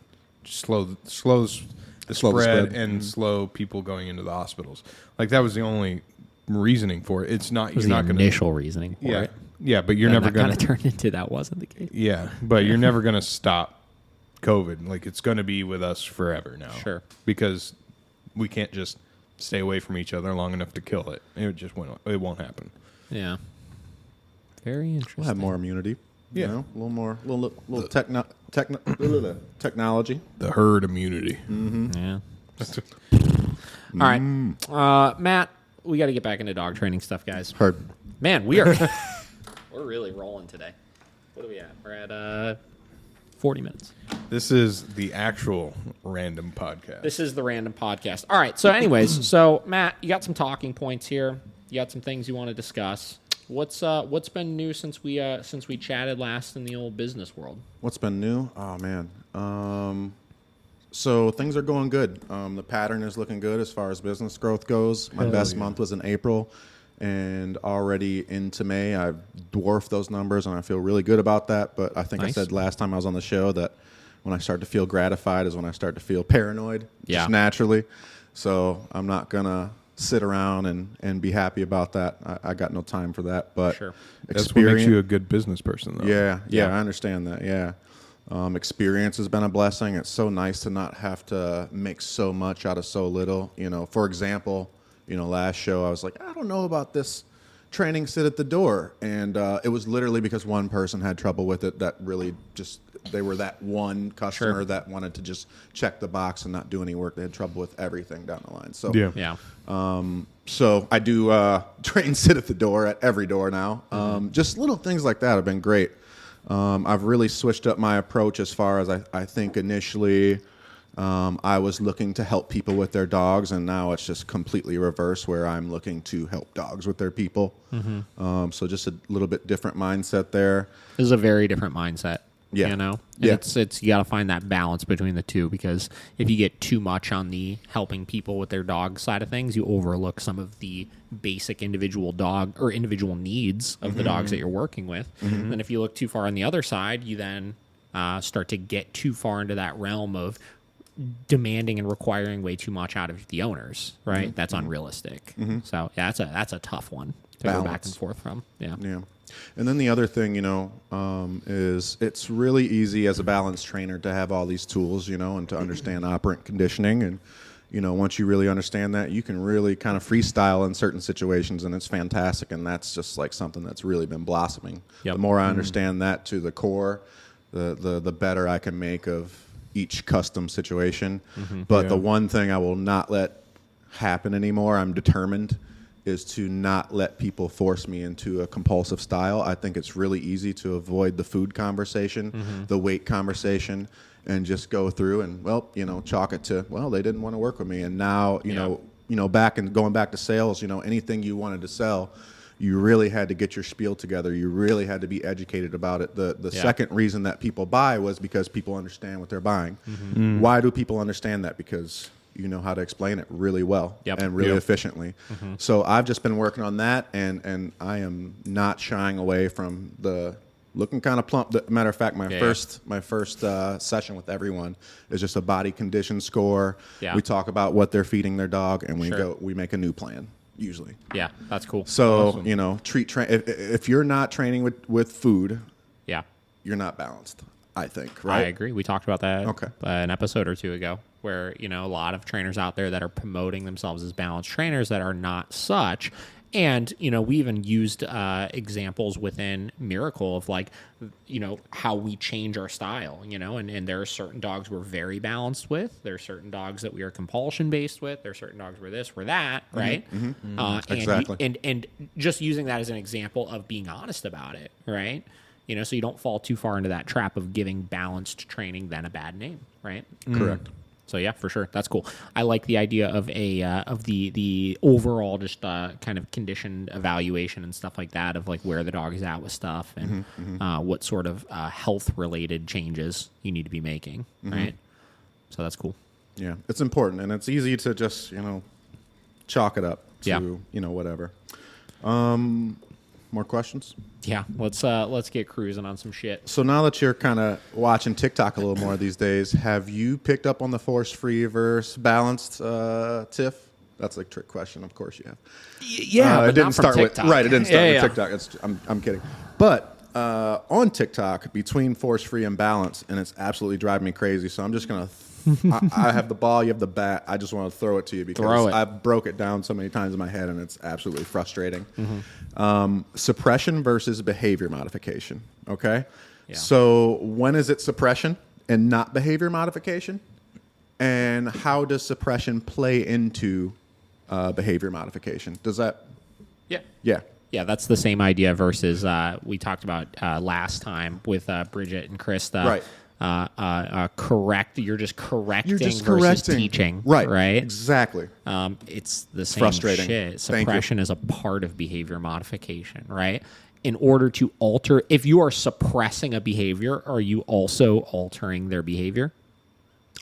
slow the spread and slow people going into the hospitals. Like that was the only reasoning for it. It's not, it was you're the not going to. initial reasoning for it. Yeah, but you're never going to. That kind of turned into that wasn't the case. Yeah, but you're never going to stop COVID. Like it's going to be with us forever now. Sure. Because we can't just stay away from each other long enough to kill it. It won't happen. Yeah. Very interesting. We'll have more immunity. Yeah. You know, a little more, little technology. The herd immunity. Yeah. All right. Matt, we got to get back into dog training stuff, guys. Herd. Man, we are we're really rolling today. What are we at? We're at 40 minutes. This is the actual random podcast. This is the random podcast. All right. So anyways, so Matt, you got some talking points here. You got some things you want to discuss. What's been new since we chatted last in the old business world? What's been new? Oh man. So things are going good. The pattern is looking good as far as business growth goes. My best month was in April, and already into May, I've dwarfed those numbers, and I feel really good about that. But I think I said last time I was on the show that when I start to feel gratified is when I start to feel paranoid, just naturally. So I'm not gonna sit around and be happy about that. I got no time for that. But that's what makes you a good business person, though. Yeah, I understand that. Yeah. Experience has been a blessing. It's so nice to not have to make so much out of so little. You know, for example, last show I was like, I don't know about this training sit at the door. And it was literally because one person had trouble with it that really just, they were that one customer that wanted to just check the box and not do any work. They had trouble with everything down the line. So, so I do train sit at the door at every door now. Just little things like that have been great. I've really switched up my approach as far as I think initially I was looking to help people with their dogs, and now it's just completely reverse where I'm looking to help dogs with their people. So just a little bit different mindset there. This is a very different mindset. Yeah. And it's you got to find that balance between the two, because if you get too much on the helping people with their dog side of things, you overlook some of the basic individual dog or individual needs of the dogs that you're working with. And then if you look too far on the other side, you then start to get too far into that realm of demanding and requiring way too much out of the owners, right? That's unrealistic. So yeah, that's a tough one to go back and forth from. Yeah. And then the other thing, is it's really easy as a balance trainer to have all these tools, and to understand operant conditioning. And, once you really understand that, you can really kind of freestyle in certain situations, and it's fantastic. And that's just like something that's really been blossoming. The more I understand that to the core, the better I can make of each custom situation. But the one thing I will not let happen anymore, I'm determined, is to not let people force me into a compulsive style. I think it's really easy to avoid the food conversation, the weight conversation, and just go through and, well, you know, chalk it to, well, they didn't want to work with me. And now, you know, going back to sales, you know, anything you wanted to sell, you really had to get your spiel together. You really had to be educated about it. The second reason that people buy was because people understand what they're buying. Why do people understand that? Because you know how to explain it really well and really efficiently. So I've just been working on that, and I am not shying away from the looking kind of plump. Matter of fact, my first session with everyone is just a body condition score. We talk about what they're feeding their dog, and we make a new plan. Usually. Yeah, that's cool. So, awesome. You know, if you're not training with food, you're not balanced, I think, right? I agree. We talked about that an episode or two ago where, you know, a lot of trainers out there that are promoting themselves as balanced trainers that are not such. And, you know, we even used examples within Miracle of, like, you know, how we change our style, you know, and there are certain dogs we're very balanced with. There are certain dogs that we are compulsion based with. There are certain dogs we're this, we're that, right? Exactly. And just using that as an example of being honest about it, right? You know, so you don't fall too far into that trap of giving balanced training then a bad name, right? Correct. So yeah, for sure, that's cool. I like the idea of the overall just kind of conditioned evaluation and stuff like that of like where the dog is at with stuff and what sort of health related changes you need to be making, right? So that's cool. Yeah, it's important, and it's easy to just, you know, chalk it up to you know, whatever. More questions? Yeah, let's get cruising on some shit. So now that you're kind of watching TikTok a little more these days, have you picked up on the force-free versus balanced TIF? That's a trick question. Of course you have. Yeah, it didn't start with TikTok. It didn't start with TikTok. I'm kidding. But on TikTok, between force-free and balance, and it's absolutely driving me crazy. So I'm just gonna. I have the ball, you have the bat. I just want to throw it to you because I've broke it down so many times in my head, and it's absolutely frustrating. Suppression versus behavior modification. Okay, so when is it suppression and not behavior modification? And how does suppression play into behavior modification? Does that? Yeah, that's the same idea versus we talked about last time with Bridget and Krista. Right. You're just correcting versus teaching. Right. Exactly. It's the same frustrating shit. Suppression is a part of behavior modification, right? In order to alter, if you are suppressing a behavior, are you also altering their behavior?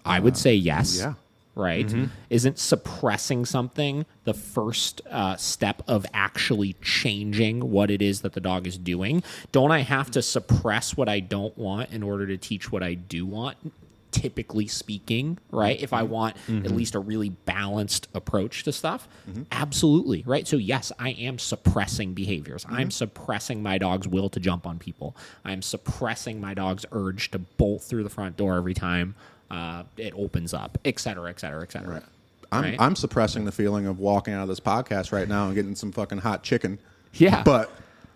I would say yes. Yeah. Right? Isn't suppressing something the first step of actually changing what it is that the dog is doing? Don't I have to suppress what I don't want in order to teach what I do want, typically speaking, right? If I want at least a really balanced approach to stuff? Absolutely, right? So yes, I am suppressing behaviors. I'm suppressing my dog's will to jump on people. I'm suppressing my dog's urge to bolt through the front door every time it opens up, et cetera, et cetera, et cetera. Right. I'm suppressing the feeling of walking out of this podcast right now and getting some fucking hot chicken. Yeah. But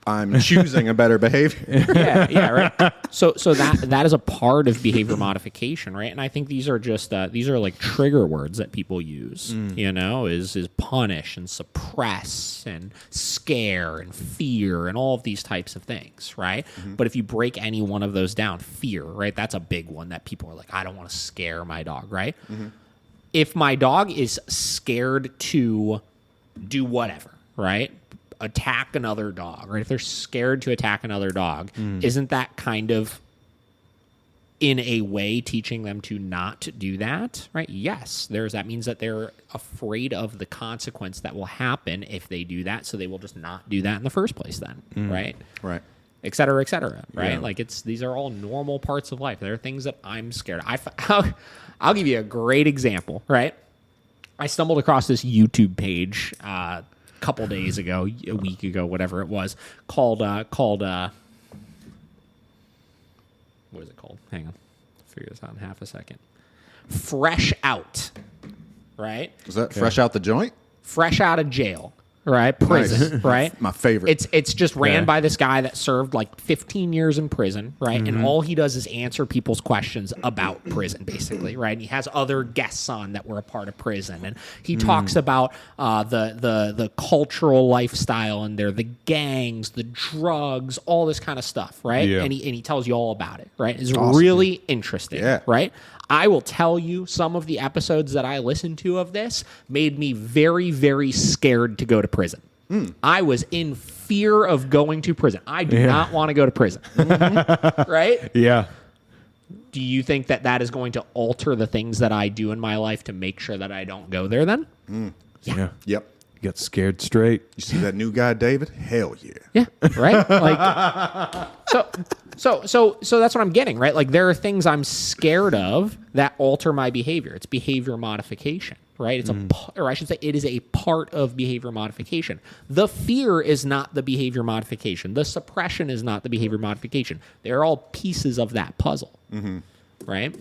I'm choosing a better behavior. Right. So that is a part of behavior modification, right? And I think these are just these are like trigger words that people use. You know, is punish and suppress and scare and fear and all of these types of things, right? But if you break any one of those down, fear, right? That's a big one that people are like, I don't want to scare my dog, right? If my dog is scared to do whatever, right? Attack another dog, right? If they're scared to attack another dog, isn't that kind of, in a way, teaching them to not do that, right? Yes, that means that they're afraid of the consequence that will happen if they do that, so they will just not do that in the first place then, right? Right. Et cetera, right? Yeah. Like these are all normal parts of life. There are things that I'm scared of. I'll give you a great example, right? I stumbled across this YouTube page couple days ago, a week ago, whatever it was, called what is it called? Hang on. I'll figure this out in half a second. Fresh Out. Right? Is that fresh out the joint? Fresh out of jail. right? Prison, Nice. right? My favorite. It's just ran Yeah. by this guy that served like 15 years in prison, right? And all he does is answer people's questions about prison, basically, right? And he has other guests on that were a part of prison, and he talks about the cultural lifestyle in there, the gangs, the drugs, all this kind of stuff, right? Yeah. And he tells you all about it, right? It's Awesome. really interesting, Yeah. right? I will tell you, some of the episodes that I listened to of this made me very, very scared to go to prison. I was in fear of going to prison. I do not want to go to prison. Right? Yeah. Do you think that that is going to alter the things that I do in my life to make sure that I don't go there then? Yeah. Yep. Get scared straight. You see that new guy, David? Hell yeah. Yeah, right? Like, so that's what I'm getting, right? Like, there are things I'm scared of that alter my behavior. It's behavior modification, right? It's or I should say, it is a part of behavior modification. The fear is not the behavior modification. The suppression is not the behavior modification. They're all pieces of that puzzle, right?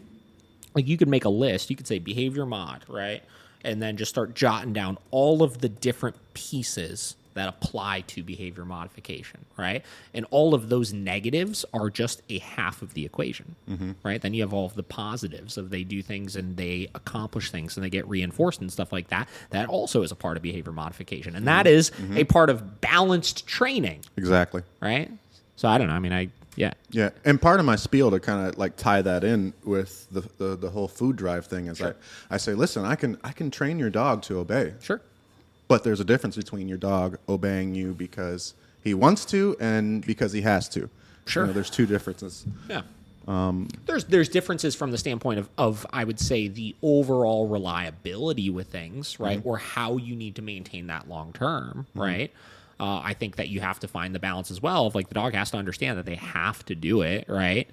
Like, you could make a list. You could say behavior mod, right? And then just start jotting down all of the different pieces that apply to behavior modification, right? And all of those negatives are just a half of the equation, right? Then you have all of the positives of they do things and they accomplish things and they get reinforced and stuff like that. That also is a part of behavior modification. And that is a part of balanced training, Exactly. right? So I don't know. I mean, yeah. Yeah, and part of my spiel to kind of like tie that in with the whole food drive thing is I say, listen, I can train your dog to obey. Sure. But there's a difference between your dog obeying you because he wants to and because he has to. Sure. There's two differences. Yeah. There's differences from the standpoint of I would say the overall reliability with things, right? Or how you need to maintain that long term, right? I think that you have to find the balance as well of like the dog has to understand that they have to do it, right?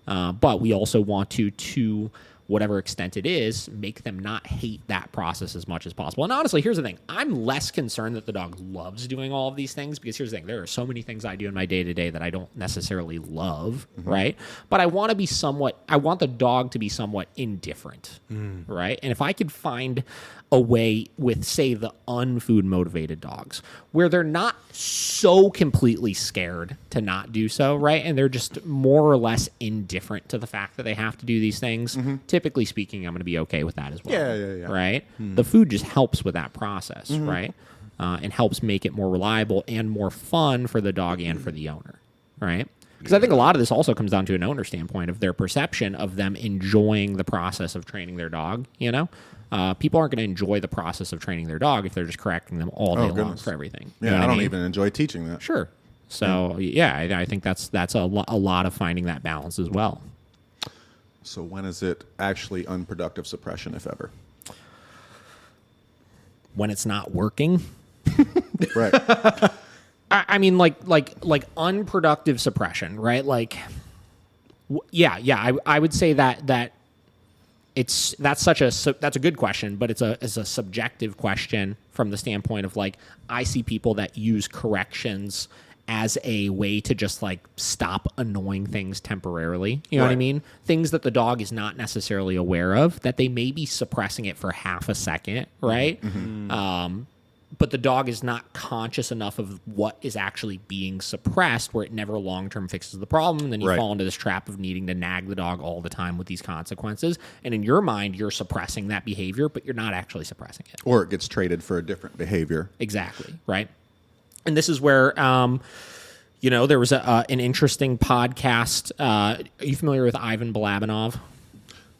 But we also want to whatever extent it is, make them not hate that process as much as possible. And honestly, here's the thing. I'm less concerned that the dog loves doing all of these things because here's the thing. There are so many things I do in my day-to-day that I don't necessarily love, right? But I want the dog to be somewhat indifferent, right? And if I could find a way with, say, the unfood motivated dogs where they're not so completely scared to not do so, right? And they're just more or less indifferent to the fact that they have to do these things. Typically speaking, I'm going to be okay with that as well. Yeah. Right? The food just helps with that process, right? And helps make it more reliable and more fun for the dog and for the owner, right? Because I think a lot of this also comes down to an owner standpoint of their perception of them enjoying the process of training their dog, you know? People aren't going to enjoy the process of training their dog if they're just correcting them all day long for everything. You Yeah, know what I don't mean? even enjoy teaching that. Sure. So, I think that's a lot of finding that balance as well. So when is it actually unproductive suppression, if ever? When it's not working. Right. I mean, like unproductive suppression, right? Like, I would say that that's a good question, but it's a subjective question from the standpoint of like, I see people that use corrections as a way to just like stop annoying things temporarily. You know what I mean? Things that the dog is not necessarily aware of, that they may be suppressing it for half a second, right? But the dog is not conscious enough of what is actually being suppressed where it never long-term fixes the problem. And then you fall into this trap of needing to nag the dog all the time with these consequences. And in your mind, you're suppressing that behavior, but you're not actually suppressing it. Or it gets traded for a different behavior. Exactly, right? And this is where, there was an interesting podcast. Are you familiar with Ivan Balabanov?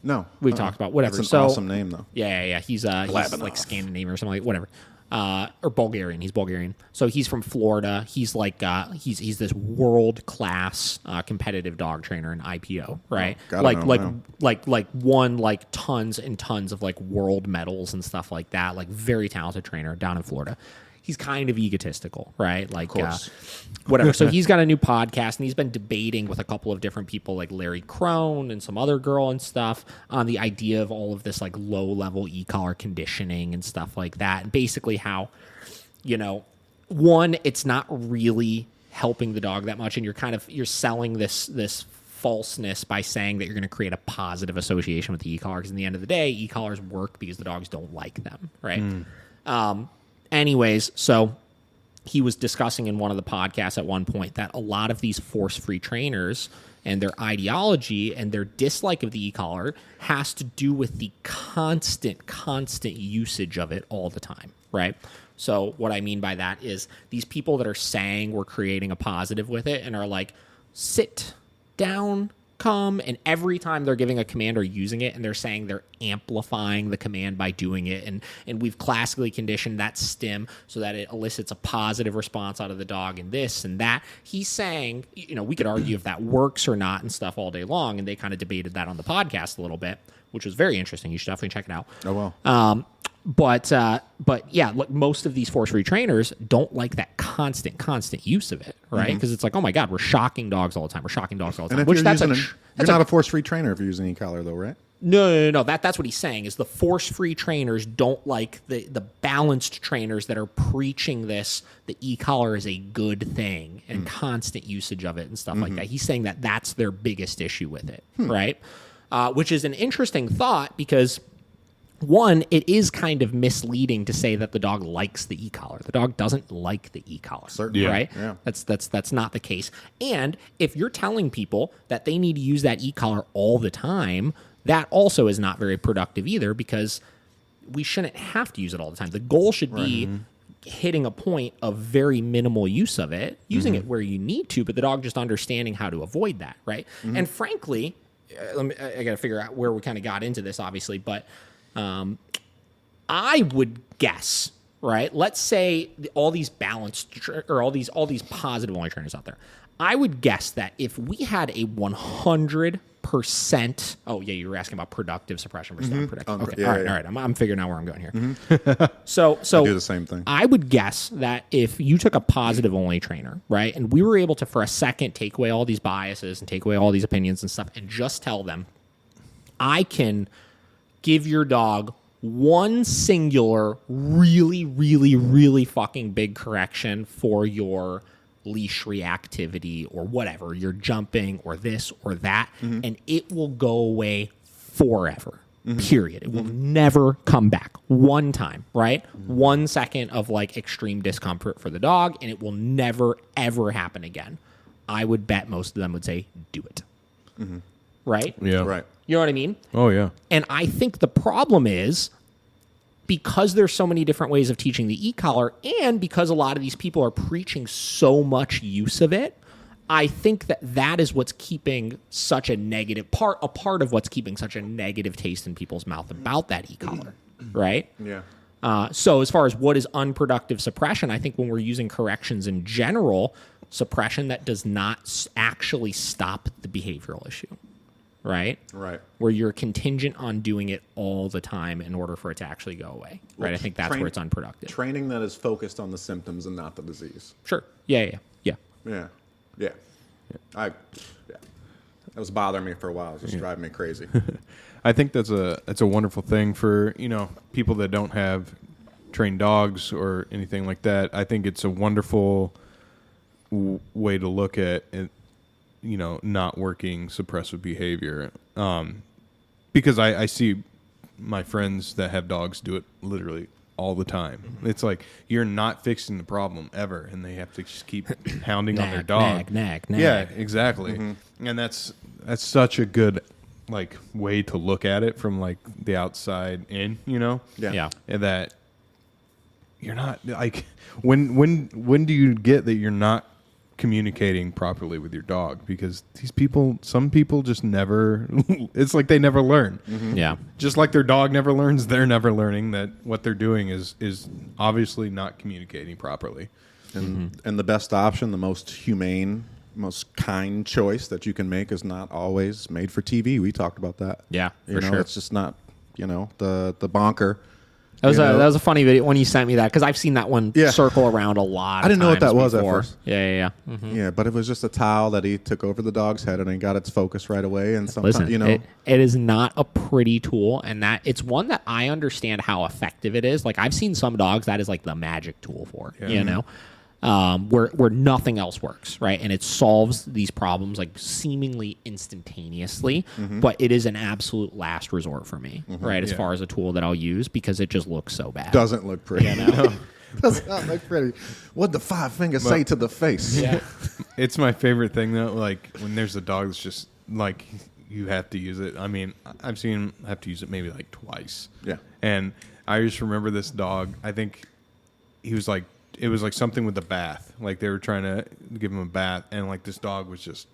No. We've talked about whatever. It's an awesome name, though. Yeah. He's like Scandinavian or something like whatever. Or Bulgarian. He's Bulgarian. So he's from Florida. He's like he's this world class competitive dog trainer in IPO, right? Like won like tons and tons of like world medals and stuff like that. Like very talented trainer down in Florida. He's kind of egotistical, right? Like, whatever. So he's got a new podcast, and he's been debating with a couple of different people, like Larry Crone and some other girl and stuff, on the idea of all of this like low-level e-collar conditioning and stuff like that, and basically how, one, it's not really helping the dog that much, and you're selling this falseness by saying that you're going to create a positive association with the e-collar, because in the end of the day, e-collars work because the dogs don't like them, right? Anyways, so he was discussing in one of the podcasts at one point that a lot of these force-free trainers and their ideology and their dislike of the e-collar has to do with the constant usage of it all the time, right? So what I mean by that is these people that are saying we're creating a positive with it and are like, sit down, come, and every time they're giving a command or using it and they're saying they're amplifying the command by doing it, and we've classically conditioned that stim so that it elicits a positive response out of the dog and this and that. He's saying, we could argue if that works or not and stuff all day long, and they kind of debated that on the podcast a little bit, which was very interesting. You should definitely check it out. Oh, well. But yeah, look, most of these force-free trainers don't like that constant use of it, right? Because it's like, oh my God, we're shocking dogs all the time. We're shocking dogs all the time. And if you're not a force-free trainer if you're using e-collar, though, right? No. That's what he's saying is the force-free trainers don't like the balanced trainers that are preaching this. The e-collar is a good thing and constant usage of it and stuff like that. He's saying that that's their biggest issue with it, right? Which is an interesting thought because, one, it is kind of misleading to say that the dog likes the e-collar. The dog doesn't like the e-collar, right? Yeah. That's not the case. And if you're telling people that they need to use that e-collar all the time, that also is not very productive either because we shouldn't have to use it all the time. The goal should be hitting a point of very minimal use of it, using it where you need to, but the dog just understanding how to avoid that, right? And frankly, I got to figure out where we kind of got into this, obviously, but I would guess, right? Let's say all these balanced or all these positive only trainers out there. I would guess that if we had a 100%, oh yeah, you were asking about productive suppression versus unproductive. Okay, all right. I'm figuring out where I'm going here. So I do the same thing. I would guess that if you took a positive only trainer, right, and we were able to for a second take away all these biases and take away all these opinions and stuff, and just tell them, I can give your dog one singular, really fucking big correction for your leash reactivity or whatever, you're jumping or this or that, and it will go away forever. Period. It will never come back. One time, right? 1 second of like extreme discomfort for the dog, and it will never, ever happen again. I would bet most of them would say, do it. Right? Yeah. Right. You know what I mean? Oh, yeah. And I think the problem is because there's so many different ways of teaching the e-collar and because a lot of these people are preaching so much use of it, I think that is what's keeping such a negative part of what's keeping such a negative taste in people's mouth about that e-collar, right? Yeah. So as far as what is unproductive suppression, I think when we're using corrections in general, suppression that does not actually stop the behavioral issue. Right? Right. Where you're contingent on doing it all the time in order for it to actually go away. Right? I think that's where it's unproductive. Training that is focused on the symptoms and not the disease. Sure. Yeah. Yeah. That was bothering me for a while. It was just driving me crazy. I think that's a wonderful thing for, people that don't have trained dogs or anything like that. I think it's a wonderful way to look at it. Not working suppressive behavior. Because I see my friends that have dogs do it literally all the time. It's like you're not fixing the problem ever, and they have to just keep hounding on their dog. Nag. Yeah, exactly. And that's such a good way to look at it from the outside in. Yeah. And that you're not when do you get that you're not communicating properly with your dog? Because some people just never, it's like they never learn. Yeah. Just like their dog never learns, they're never learning that what they're doing is obviously not communicating properly. And the best option, the most humane, most kind choice that you can make is not always made for TV. We talked about that. Yeah, for sure. It's just not, the bonker. That was a funny video when you sent me that because I've seen that one circle around a lot. I didn't know what that was before. at first. Yeah. Yeah, but it was just a towel that he took over the dog's head and it got its focus right away. And sometimes, it is not a pretty tool, and that it's one that I understand how effective it is. Like I've seen some dogs that is like the magic tool for, where nothing else works, right? And it solves these problems like seemingly instantaneously, but it is an absolute last resort for me, right? As far as a tool that I'll use because it just looks so bad. Doesn't look pretty. Does not look pretty. What'd the 5 fingers say to the face? Yeah. It's my favorite thing though. Like when there's a dog that's just like you have to use it. I mean, I've seen him have to use it maybe like twice. Yeah. And I just remember this dog. I think he was like, it was like something with the bath. Like they were trying to give him a bath, and like this dog was just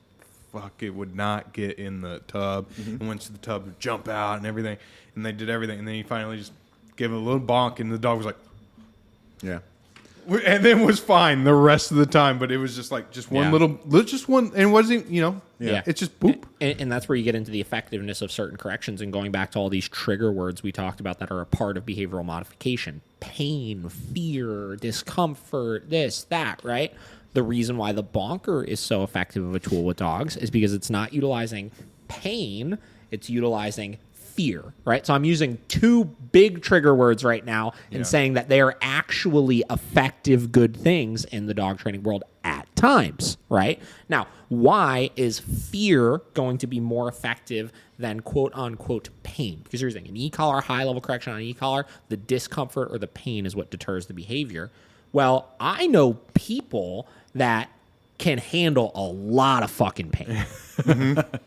it would not get in the tub, and went to the tub to jump out and everything. And they did everything, and then he finally just gave it a little bonk, and the dog was like, Yeah. and then was fine the rest of the time. But it was just like one little, just one, and it wasn't, it's just boop. And that's where you get into the effectiveness of certain corrections, and going back to all these trigger words we talked about that are a part of behavioral modification: pain, fear, discomfort, this, that, right? The reason why the bonker is so effective of a tool with dogs is because it's not utilizing pain, it's utilizing fear, right? So I'm using 2 big trigger words right now and saying that they are actually effective, good things in the dog training world at times, right? Now, why is fear going to be more effective than quote unquote pain? Because here's the thing: an e-collar, high level correction on an e-collar, the discomfort or the pain is what deters the behavior. Well, I know people that can handle a lot of fucking pain.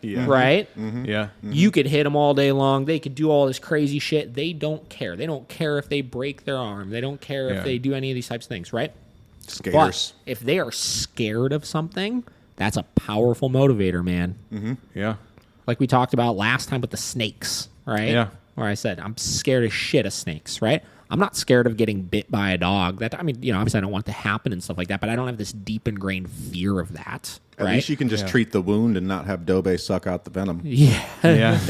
Right? Yeah. You could hit them all day long. They could do all this crazy shit. They don't care. They don't care if they break their arm. They don't care if they do any of these types of things, right? Skaters. But if they are scared of something, that's a powerful motivator, man. Yeah. Like we talked about last time with the snakes, right? Yeah. Where I said, I'm scared as shit of snakes, right? I'm not scared of getting bit by a dog. Obviously I don't want it to happen and stuff like that, but I don't have this deep ingrained fear of that. At least you can just treat the wound and not have Dobe suck out the venom. Yeah.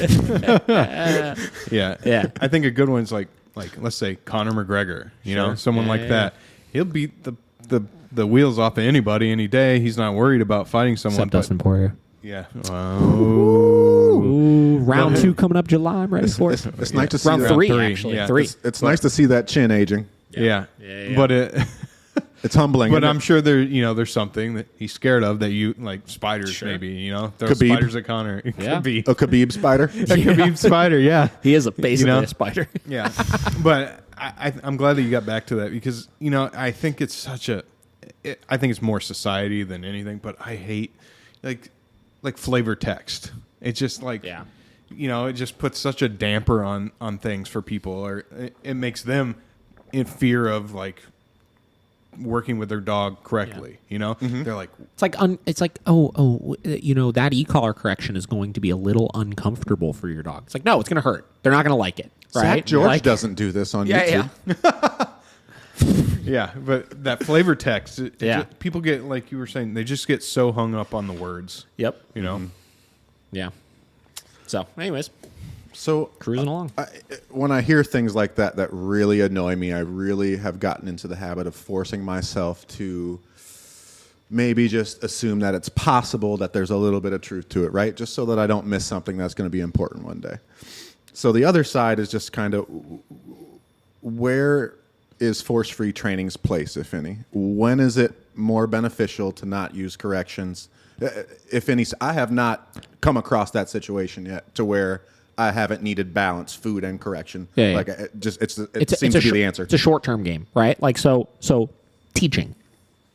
Yeah. I think a good one's like let's say Conor McGregor, someone like that. He'll beat the wheels off of anybody any day. He's not worried about fighting someone. Except Dustin Poirier. Yeah. Ooh, round 2 coming up July. I'm ready for it. It's nice to see round that. 3, 3, actually. yeah. 3. It's nice to see that chin aging. Yeah. But It's humbling. But I'm sure there's something that he's scared of that you like spiders maybe, throw Khabib. spiders at Connor. It Yeah. could be A Khabib spider. a Khabib spider, yeah. He is basically a spider. Yeah. But I'm glad that you got back to that because, I think it's I think it's more society than anything, but I hate like flavor text. It's just like, it just puts such a damper on things for people, or it makes them in fear of like working with their dog correctly. They're like, it's like that e-collar correction is going to be a little uncomfortable for your dog. It's like, no, it's going to hurt. They're not going to like it. Right? Zach George doesn't do this on YouTube. Yeah, but that flavor text, people get, like you were saying, they just get so hung up on the words. Yep. Yeah. So, anyways, So cruising along. When I hear things like that really annoy me, I really have gotten into the habit of forcing myself to maybe just assume that it's possible that there's a little bit of truth to it, right? Just so that I don't miss something that's going to be important one day. So the other side is just kind of, where is force-free training's place, if any? When is it more beneficial to not use corrections? If any, I have not come across that situation yet to where I haven't needed balance, food and correction. Like it seems to be the answer. It's a short-term game, right? Like so teaching,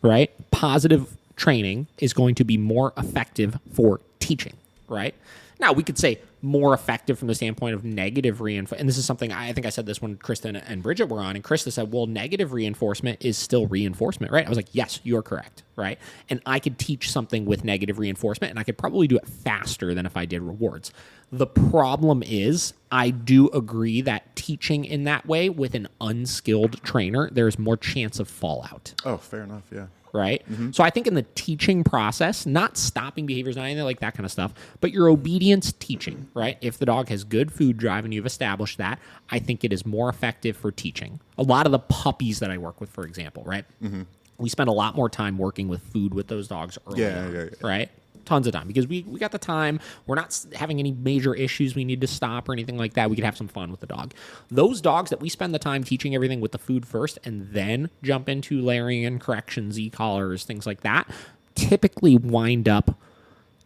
right? Positive training is going to be more effective for teaching, right? Now, we could say more effective from the standpoint of negative reinforcement. And this is something, I think I said this when Krista and Bridget were on, and Krista said, well, negative reinforcement is still reinforcement, right? I was like, yes, you're correct, right? And I could teach something with negative reinforcement, and I could probably do it faster than if I did rewards. The problem is, I do agree that teaching in that way with an unskilled trainer, there's more chance of fallout. Oh, fair enough, yeah. Right? Mm-hmm. So I think in the teaching process, not stopping behaviors, not anything like that kind of stuff, but your obedience teaching, right? If the dog has good food drive and you've established that, I think it is more effective for teaching. A lot of the puppies that I work with, for example, right? Mm-hmm. We spend a lot more time working with food with those dogs early on, right? Tons of time because we got the time. We're not having any major issues we need to stop or anything like that. We could have some fun with the dog. Those dogs that we spend the time teaching everything with the food first and then jump into layering in corrections, e-collars, things like that, typically wind up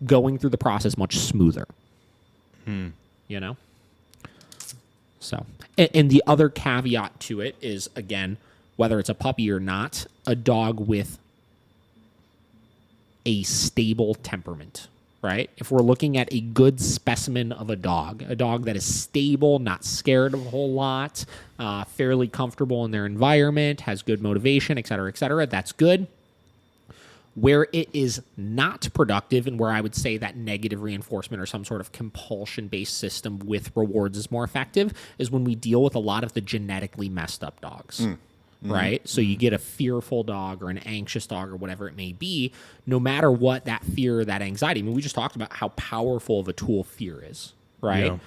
going through the process much smoother. You know? So, and the other caveat to it is, again, whether it's a puppy or not, a dog with a stable temperament, right? If we're looking at a good specimen of a dog that is stable, not scared of a whole lot, fairly comfortable in their environment, has good motivation, et cetera, that's good. Where it is not productive, and where I would say that negative reinforcement or some sort of compulsion-based system with rewards is more effective, is when we deal with a lot of the genetically messed up dogs. Right? So you get a fearful dog or an anxious dog or whatever it may be, no matter what that fear, that anxiety. I mean, we just talked about how powerful of a tool fear is, right? Yeah.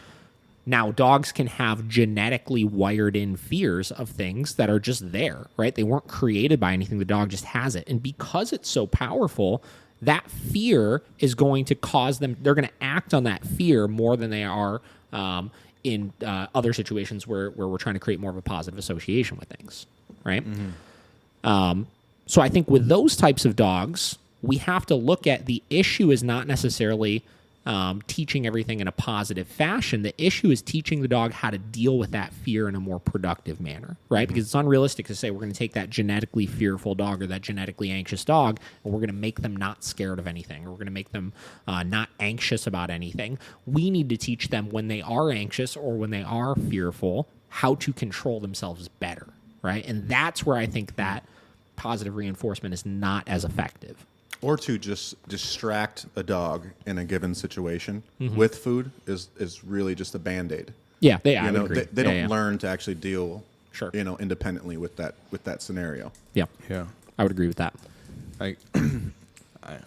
Now, dogs can have genetically wired in fears of things that are just there, right? They weren't created by anything. The dog just has it. And because it's so powerful, that fear is going to cause them, they're going to act on that fear more than they are in other situations where we're trying to create more of a positive association with things. Right? So I think with those types of dogs, we have to look at the issue is not necessarily teaching everything in a positive fashion. The issue is teaching the dog how to deal with that fear in a more productive manner, right? Because it's unrealistic to say we're going to take that genetically fearful dog or that genetically anxious dog and we're going to make them not scared of anything, or we're going to make them not anxious about anything. We need to teach them when they are anxious or when they are fearful how to control themselves better. Right. And that's where I think that positive reinforcement is not as effective. Or to just distract a dog in a given situation with food is really just a Band-Aid. Yeah, I agree. They don't learn to actually deal, sure, independently with that scenario. Yeah, yeah, I would agree with that. I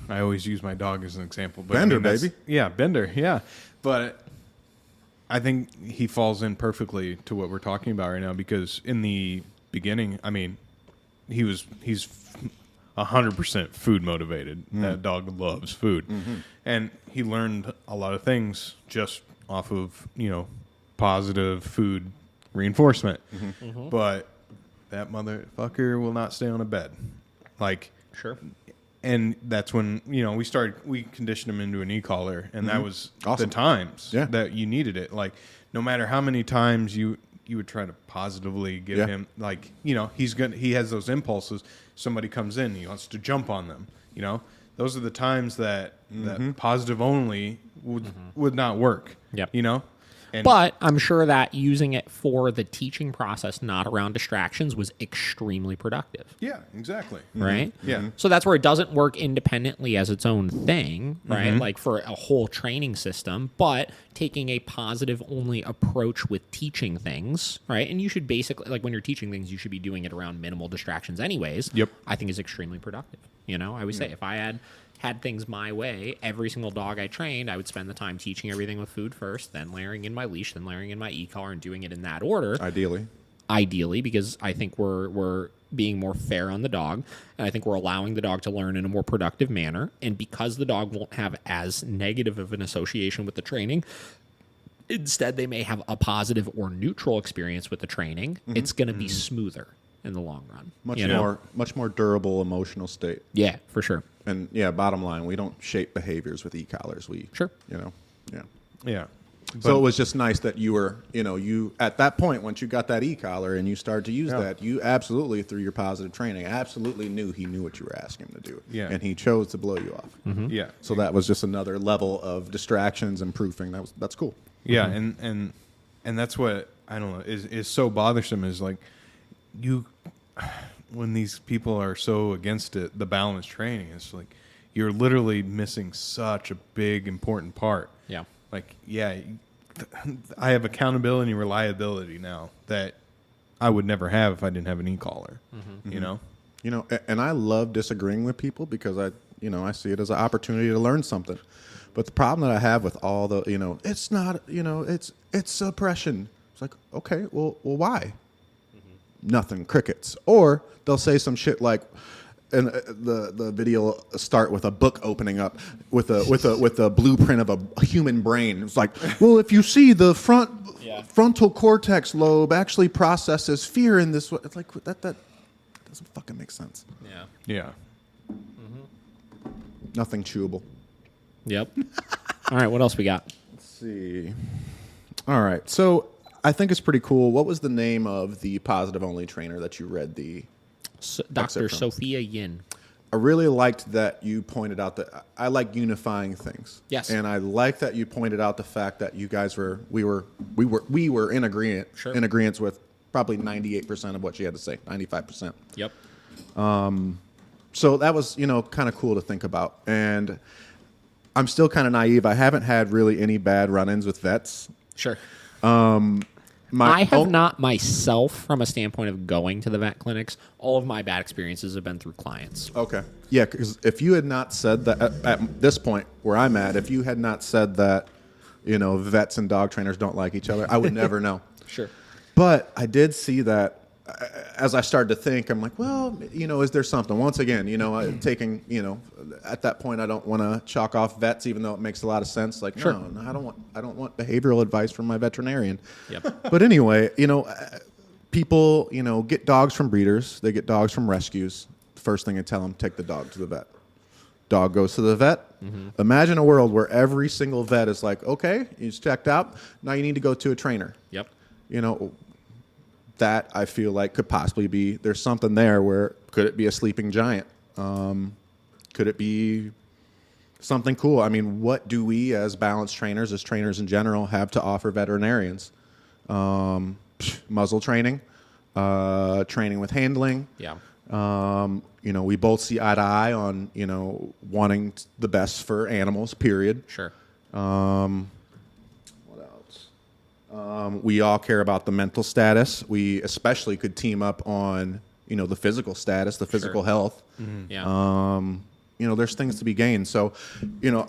always use my dog as an example. But Bender, baby. Yeah, Bender. Yeah, but I think he falls in perfectly to what we're talking about right now, because in the beginning, I mean, he's 100% food motivated. That dog loves food, and he learned a lot of things just off of positive food reinforcement. But that motherfucker will not stay on a bed, like, sure. And that's when we conditioned him into an e-collar, and that was awesome. The times that you needed it. Like, no matter how many times you would try to positively give him, like, he has those impulses. Somebody comes in, he wants to jump on them. Those are the times that positive only would not work. Yep. But I'm sure that using it for the teaching process, not around distractions, was extremely productive. Yeah, exactly. Right? Yeah. So that's where it doesn't work independently as its own thing, right? Like for a whole training system, but taking a positive only approach with teaching things, right? And you should basically, like when you're teaching things, you should be doing it around minimal distractions anyways. Yep. I think is extremely productive. I always say if I had things my way, every single dog I trained, I would spend the time teaching everything with food first, then layering in my leash, then layering in my e-collar, and doing it in that order. Ideally, because I think we're being more fair on the dog, and I think we're allowing the dog to learn in a more productive manner. And because the dog won't have as negative of an association with the training, instead they may have a positive or neutral experience with the training, it's going to be smoother in the long run. Much more durable emotional state. Yeah, for sure. And bottom line, we don't shape behaviors with e-collars. Yeah. So it was just nice that you were, you at that point, once you got that e-collar and you started to use that, you absolutely, through your positive training, absolutely knew he knew what you were asking him to do. Yeah. And he chose to blow you off. Yeah. So that was just another level of distractions and proofing. That's cool. Yeah, and that's what, I don't know, is so bothersome, is like when these people are so against it, the balanced training, it's like you're literally missing such a big, important part. Yeah. Like, I have accountability and reliability now that I would never have if I didn't have an e-collar. And I love disagreeing with people because I see it as an opportunity to learn something. But the problem that I have with all the, it's not, it's suppression. It's like, okay, well, why? Nothing, crickets. Or they'll say some shit like, and the video will start with a book opening up with a blueprint of a human brain. It's like, well, if you see the frontal cortex lobe actually processes fear in this way, it's like that doesn't fucking make sense. Yeah. Nothing chewable. Yep. All right, what else we got? Let's see. All right, so I think it's pretty cool. What was the name of the positive only trainer that you read the Dr. Sophia Yin. I really liked that you pointed out that I like unifying things. Yes. And I like that you pointed out the fact that you guys we were in agreement. Sure. In agreement with probably 98% of what she had to say, 95%. Yep. So that was, kind of cool to think about. And I'm still kind of naive. I haven't had really any bad run-ins with vets. Sure. I have not myself, from a standpoint of going to the vet clinics. All of my bad experiences have been through clients. Okay. Yeah, because if you had not said that at this point where I'm at, if you had not said that, vets and dog trainers don't like each other, I would never know. Sure. But I did see that as I started to think, I'm like, well, is there something? Once again, taking, at that point, I don't want to chalk off vets, even though it makes a lot of sense. Like, sure. no, I don't want behavioral advice from my veterinarian. Yep. But anyway, people, get dogs from breeders. They get dogs from rescues. First thing I tell them, take the dog to the vet. Dog goes to the vet. Mm-hmm. Imagine a world where every single vet is like, okay, he's checked out. Now you need to go to a trainer. Yep. That I feel like could possibly be, there's something there where, could it be a sleeping giant? Could it be something cool? I mean, what do we as balance trainers, as trainers in general, have to offer veterinarians? Muzzle training, training with handling. Yeah. We both see eye to eye on, wanting the best for animals, period. Sure. We all care about the mental status. We especially could team up on, the physical status, the physical health. Mm-hmm. Yeah. There's things to be gained. So,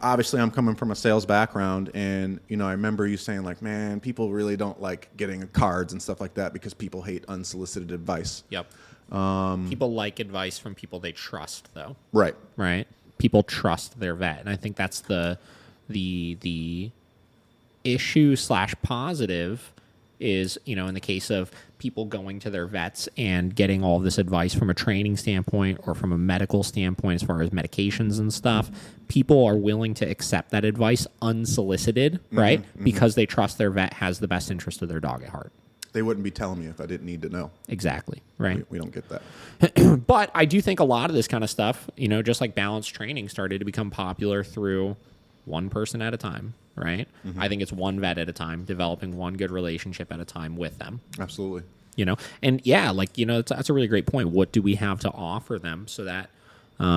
obviously I'm coming from a sales background, and, I remember you saying like, man, people really don't like getting cards and stuff like that because people hate unsolicited advice. Yep. People like advice from people they trust, though. Right. Right. People trust their vet, and I think that's the issue / positive is, in the case of people going to their vets and getting all this advice from a training standpoint or from a medical standpoint as far as medications and stuff, people are willing to accept that advice unsolicited, right? Mm-hmm. Because they trust their vet has the best interest of their dog at heart. They wouldn't be telling me if I didn't need to know. Exactly, right? We don't get that. But I do think a lot of this kind of stuff, just like balanced training started to become popular through one person at a time, right? Mm-hmm. I think it's one vet at a time, developing one good relationship at a time with them. Absolutely. And yeah, that's a really great point. What do we have to offer them so that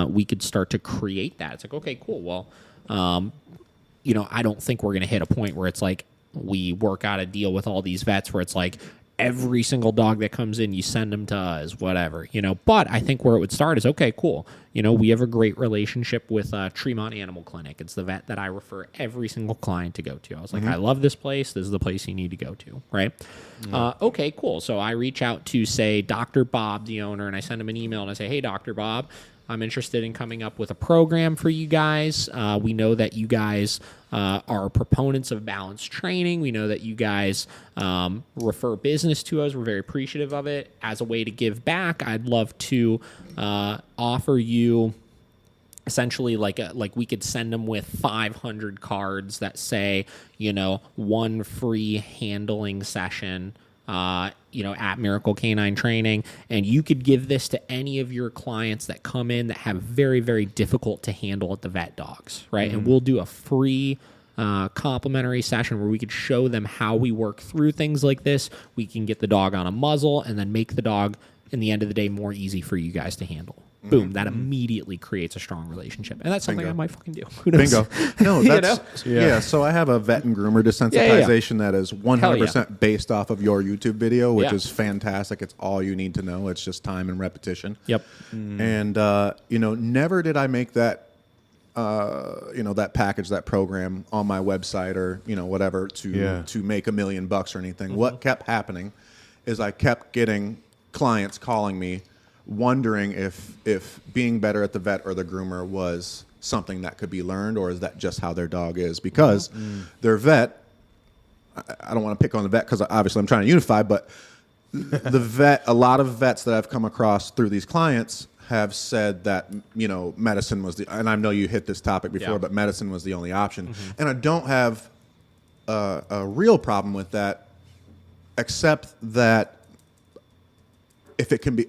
we could start to create that? It's like, okay, cool. Well, I don't think we're going to hit a point where it's like we work out a deal with all these vets where it's like every single dog that comes in, you send them to us, whatever, But I think where it would start is, okay, cool. We have a great relationship with Tremont Animal Clinic. It's the vet that I refer every single client to go to. I was like, I love this place. This is the place you need to go to, right? Okay, cool. So I reach out to, say, Dr. Bob, the owner, and I send him an email and I say, hey, Dr. Bob, I'm interested in coming up with a program for you guys. We know that you guys are proponents of balanced training. We know that you guys refer business to us. We're very appreciative of it. As a way to give back, I'd love to offer you essentially like we could send them with 500 cards that say, one free handling session at Miracle Canine Training, and you could give this to any of your clients that come in that have very, very difficult to handle at the vet dogs, right? Mm-hmm. And we'll do a free complimentary session where we could show them how we work through things like this. We can get the dog on a muzzle and then make the dog, in the end of the day, more easy for you guys to handle. Boom, that immediately creates a strong relationship. And that's something I might fucking do. Who knows? Bingo. No, that's, yeah, so I have a vet and groomer desensitization that is 100% based off of your YouTube video, which is fantastic. It's all you need to know. It's just time and repetition. Yep. And, never did I make that, that package, that program on my website or, whatever to make $1 million or anything. Mm-hmm. What kept happening is I kept getting clients calling me wondering if being better at the vet or the groomer was something that could be learned, or is that just how their dog is? Because their vet, I don't want to pick on the vet because obviously I'm trying to unify, but the vet, a lot of vets that I've come across through these clients have said that, medicine was and I know you hit this topic before, but medicine was the only option. Mm-hmm. And I don't have a real problem with that Except that if it can be,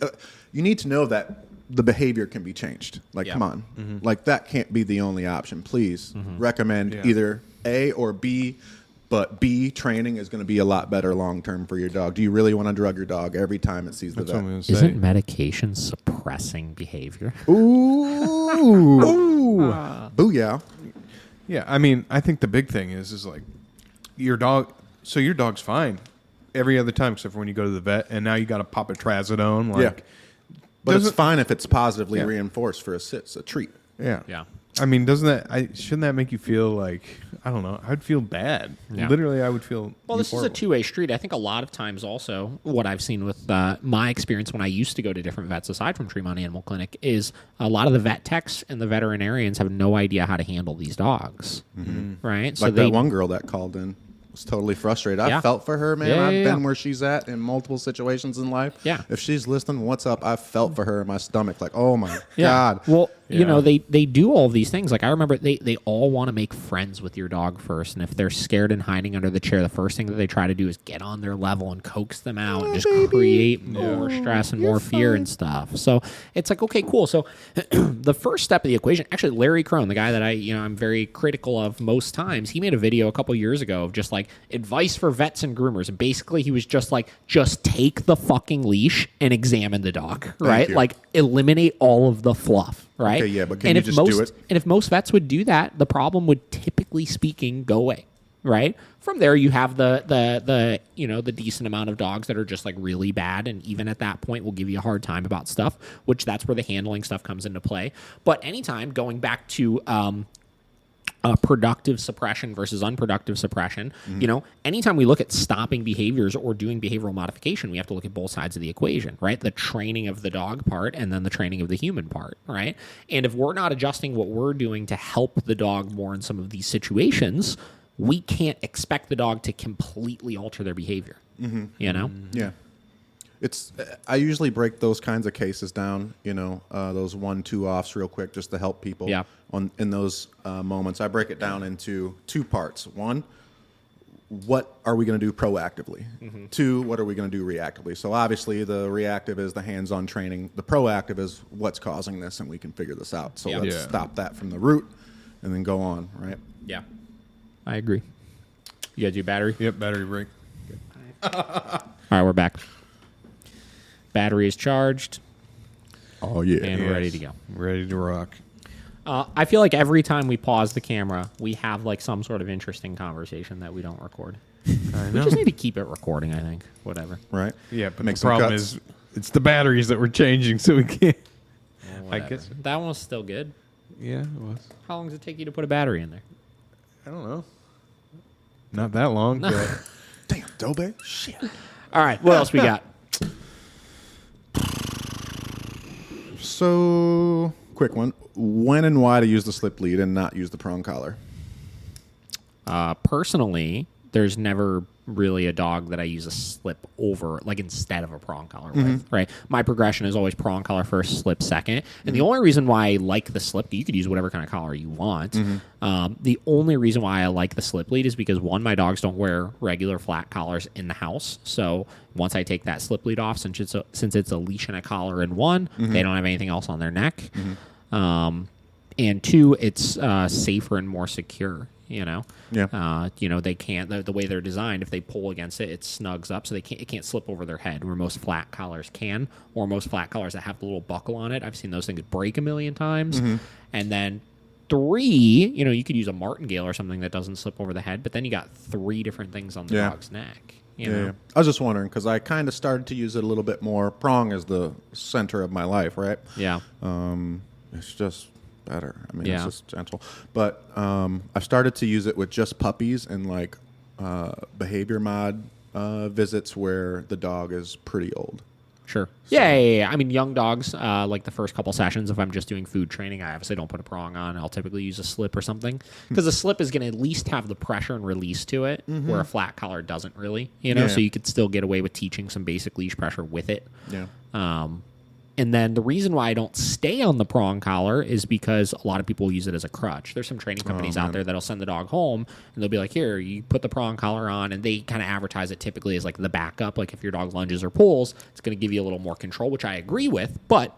you need to know that the behavior can be changed. Like, come on. Like, that can't be the only option. Please recommend either A or B, but B, training is going to be a lot better long-term for your dog. Do you really want to drug your dog every time it sees the vet? Isn't medication suppressing behavior? Ooh. Booyah. Yeah, I mean, I think the big thing is like your dog. So your dog's fine every other time except for when you go to the vet, and now you got to pop a trazodone. Like, but it's fine if it's positively reinforced for a treat. Yeah. Yeah. I mean, shouldn't that make you feel like, I don't know, I'd feel bad. Yeah. Literally, I would feel Well, this is a two-way street. I think a lot of times also what I've seen with my experience when I used to go to different vets aside from Tremont Animal Clinic is a lot of the vet techs and the veterinarians have no idea how to handle these dogs, right? Like that one girl that called in was totally frustrated. I felt for her, man. I've been where she's at in multiple situations in life. Yeah. If she's listening, what's up? I felt for her in my stomach. Like, oh my God. Well, you know, they do all of these things. Like I remember they all want to make friends with your dog first. And if they're scared and hiding under the chair, the first thing that they try to do is get on their level and coax them out and just create more stress and more fear and stuff. So it's like, okay, cool. So the first step of the equation, actually Larry Crone, the guy that I'm very critical of most times, he made a video a couple years ago of just like advice for vets and groomers. And basically he was just like, just take the fucking leash and examine the dog, right? Like eliminate all of the fluff, right? Okay, yeah, but can you just do it? And if most vets would do that, the problem would typically speaking go away, right? From there, you have the decent amount of dogs that are just like really bad, and even at that point will give you a hard time about stuff, which that's where the handling stuff comes into play. But anytime going back to productive suppression versus unproductive suppression, anytime we look at stopping behaviors or doing behavioral modification, we have to look at both sides of the equation, right? The training of the dog part and then the training of the human part, right? And if we're not adjusting what we're doing to help the dog more in some of these situations, we can't expect the dog to completely alter their behavior, Yeah. I usually break those kinds of cases down, those 1-2 offs real quick just to help people in those moments. I break it down into two parts. One, what are we going to do proactively? Two, what are we going to do reactively? So obviously the reactive is the hands-on training. The proactive is what's causing this, and we can figure this out. So let's stop that from the root and then go on, right? Yeah. I agree. You guys do battery? Yep, battery break. All right, we're back. Battery is charged. Oh, yeah. And we're ready to go. Ready to rock. I feel like every time we pause the camera, we have like some sort of interesting conversation that we don't record. I know. We just need to keep it recording, I think. Whatever. Right? Yeah, but Make the some problem cuts. is it's the batteries that we're changing, so we can't. I Whatever. guess. That one was still good. Yeah, it was. How long does it take you to put a battery in there? I don't know. Not that long. But Damn, Dobe. Shit. All right, what else we got? So, quick one. When and why to use the slip lead and not use the prong collar? Personally, there's never really a dog that I use a slip over, like instead of a prong collar with, right? My progression is always prong collar first, slip second. And the only reason why I like the slip, you could use whatever kind of collar you want. The only reason why I like the slip lead is because, one, my dogs don't wear regular flat collars in the house. So once I take that slip lead off, since it's a leash and a collar in one, they don't have anything else on their neck. And two, it's safer and more secure. Yeah. They can't. The way they're designed, if they pull against it, it snugs up, so it can't slip over their head. Where most flat collars can, or most flat collars that have the little buckle on it, I've seen those things break a million times. And then three, you could use a martingale or something that doesn't slip over the head, but then you got three different things on the dog's neck. You know? I was just wondering because I kind of started to use it a little bit more. Prong is the center of my life, right? Yeah. It's just better. I mean, it's just gentle. But I've started to use it with just puppies and like behavior mod visits where the dog is pretty old. Sure. Yeah. I mean, young dogs, like the first couple sessions, if I'm just doing food training, I obviously don't put a prong on. I'll typically use a slip or something because the slip is going to at least have the pressure and release to it, where a flat collar doesn't really, so you could still get away with teaching some basic leash pressure with it. Yeah. And then the reason why I don't stay on the prong collar is because a lot of people use it as a crutch. There's some training companies out there that'll send the dog home and they'll be like, here, you put the prong collar on, and they kind of advertise it typically as like the backup. Like if your dog lunges or pulls, it's going to give you a little more control, which I agree with. But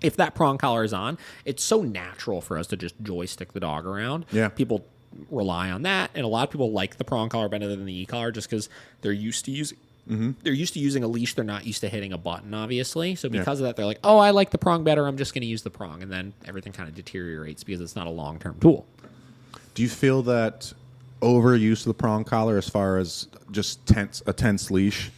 if that prong collar is on, it's so natural for us to just joystick the dog around. Yeah. People rely on that, and a lot of people like the prong collar better than the e-collar just because they're used to using they're used to using a leash. They're not used to hitting a button, obviously. So because of that, they're like, oh, I like the prong better. I'm just going to use the prong. And then everything kind of deteriorates because it's not a long-term tool. Do you feel that overuse of the prong collar as far as just a tense leash,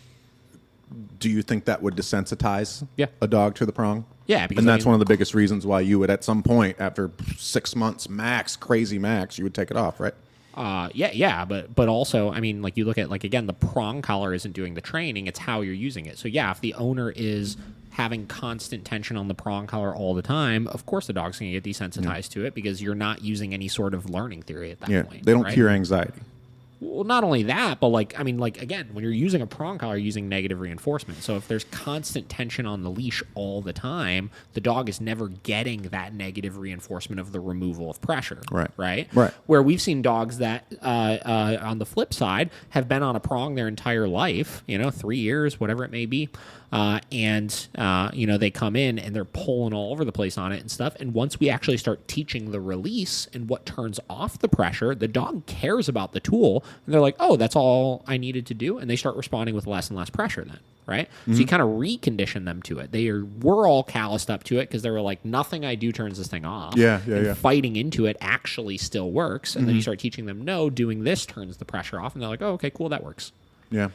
do you think that would desensitize a dog to the prong? Yeah. Because and that's one of the biggest reasons why you would, at some point, after 6 months max, crazy max, you would take it off, right? But also, I mean, like you look at, like, again, the prong collar isn't doing the training, it's how you're using it. So yeah, if the owner is having constant tension on the prong collar all the time, of course the dog's going to get desensitized to it because you're not using any sort of learning theory at that point. They don't right? cure anxiety. Well, not only that, but like, I mean, like, again, when you're using a prong collar, you're using negative reinforcement. So if there's constant tension on the leash all the time, the dog is never getting that negative reinforcement of the removal of pressure. Right. Where we've seen dogs that, on the flip side, have been on a prong their entire life, 3 years, whatever it may be. They come in and they're pulling all over the place on it and stuff. And once we actually start teaching the release and what turns off the pressure, the dog cares about the tool. And they're like, oh, that's all I needed to do. And they start responding with less and less pressure then, right? So you kind of recondition them to it. We're all calloused up to it because they were like, nothing I do turns this thing off. And fighting into it actually still works. And then you start teaching them, no, doing this turns the pressure off. And they're like, oh, okay, cool, that works. Yeah.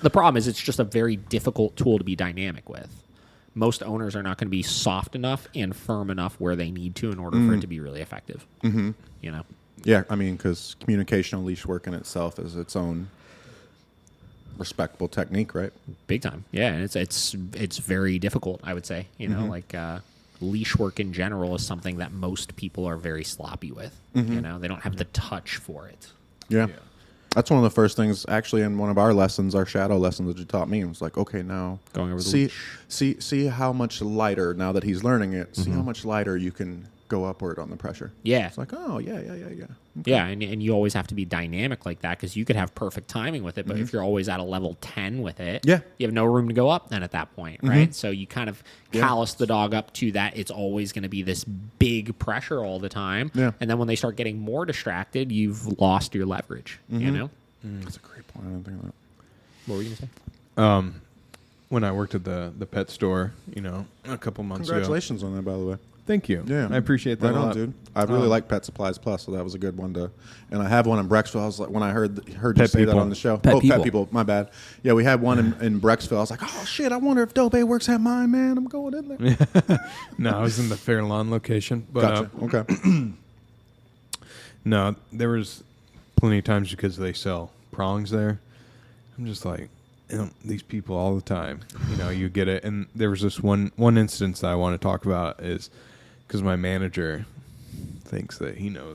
The problem is it's just a very difficult tool to be dynamic with. Most owners are not going to be soft enough and firm enough where they need to in order for it to be really effective. Yeah, I mean, because communication on leash work in itself is its own respectable technique, right? Big time. Yeah, and it's very difficult, I would say. Leash work in general is something that most people are very sloppy with. They don't have the touch for it. Yeah. That's one of the first things, actually, in one of our lessons, our shadow lessons that you taught me. It was like, okay, now going over the leash. See how much lighter, now that he's learning it, see how much lighter you can go upward on the pressure. Yeah. It's like, oh, yeah. Okay. Yeah, and you always have to be dynamic like that because you could have perfect timing with it, but if you're always at a level 10 with it, you have no room to go up then at that point, right? So you kind of callous the dog up to that. It's always going to be this big pressure all the time. Yeah. And then when they start getting more distracted, you've lost your leverage, That's a great point. I didn't think of that. What were you going to say? When I worked at the pet store, a couple months ago. Congratulations on that, by the way. Thank you. Yeah, I appreciate that right a on, lot, dude. I really like Pet Supplies Plus, so that was a good one to. And I have one in Brecksville. I was like, when I heard you say that on the show. Pet people. My bad. Yeah, we had one in Brecksville. I was like, oh shit! I wonder if Dope works at mine, man. I'm going in there. No, I was in the Fair Lawn location. But, gotcha. Okay. No, there was plenty of times because they sell prongs there. I'm just like, these people all the time. You get it. And there was this one instance that I want to talk about is because my manager thinks that he knew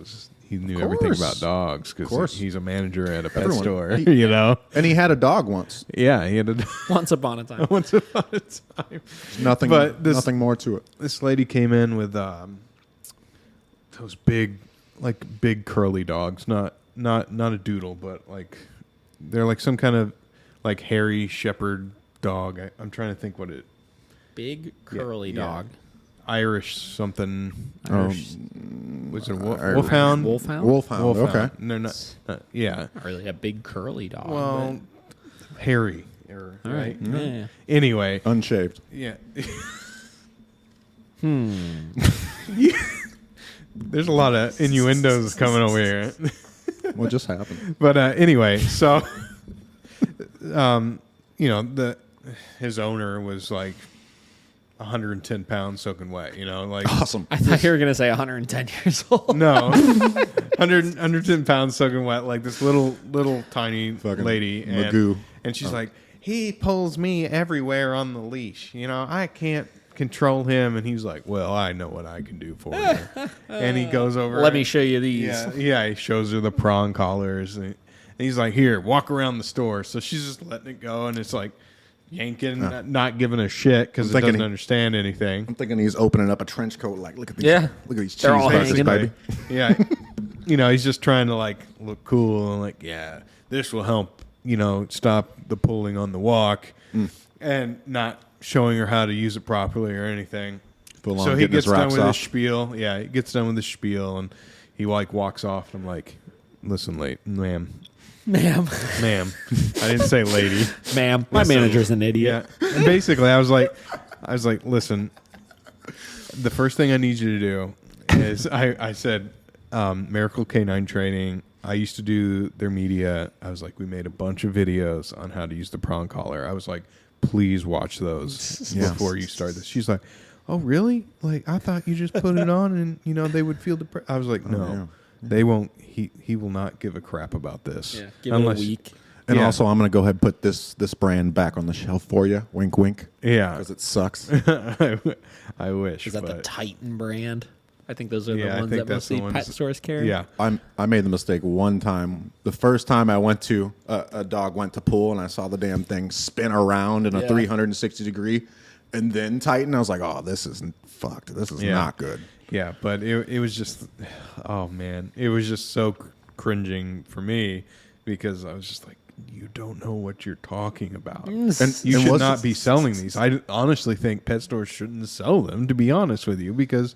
everything about dogs because he's a manager at a pet store, And he had a dog once. Yeah, he had a Once upon a time. Once upon a time. Nothing more to it. This lady came in with those big curly dogs, not a doodle, but they're like some kind of like hairy shepherd dog. I'm trying to think what it. Big curly dog. Irish something. Was it a wolfhound? Wolfhound. Okay. No, not. Yeah. Not really a big curly dog. Well, hairy. Right. Yeah. Anyway. Unshaved. Yeah. There's a lot of innuendos coming over here. What just happened? But anyway, so his owner was like 110 pounds soaking wet, Awesome. I thought you were going to say 110 years old. No. 110 pounds soaking wet, like this little tiny fucking lady. Magoo. And she's like, he pulls me everywhere on the leash. I can't control him. And he's like, well, I know what I can do for you. And he goes over. Let me show you these. Yeah, he shows her the prong collars. And he's like, here, walk around the store. So she's just letting it go. And it's like, yanking, not giving a shit because it doesn't understand anything. I'm thinking he's opening up a trench coat like, look at these, look at these cheese They're all pieces, hanging. baby. Yeah. He's just trying to like look cool and like, yeah, this will help, stop the pulling on the walk and not showing her how to use it properly or anything. So he gets done with his spiel. Yeah, he gets done with his spiel and he like walks off. And I'm like, listen, ma'am. I didn't say lady. Ma'am, my manager's an idiot. Yeah. And basically, I was like, listen, the first thing I need you to do is I said, Miracle Canine Training. I used to do their media. I was like, we made a bunch of videos on how to use the prong collar. I was like, please watch those before you start this. She's like, oh, really? Like, I thought you just put it on and, they would feel the I was like, no, they won't. He will not give a crap about this. Yeah, give it a week. And also, I'm going to go ahead and put this brand back on the shelf for you. Wink, wink. Yeah. Because it sucks. I wish. Is that the Titan brand? I think those are the ones that mostly pet stores carry. Yeah. I made the mistake one time. The first time I went to, a dog went to pull, and I saw the damn thing spin around in a 360 degree, and then tighten. I was like, oh, this is fucked. This is not good. Yeah, but it was just, oh, man. It was just so cringing for me because I was just like, you don't know what you're talking about. And you should not be selling these. I honestly think pet stores shouldn't sell them, to be honest with you, because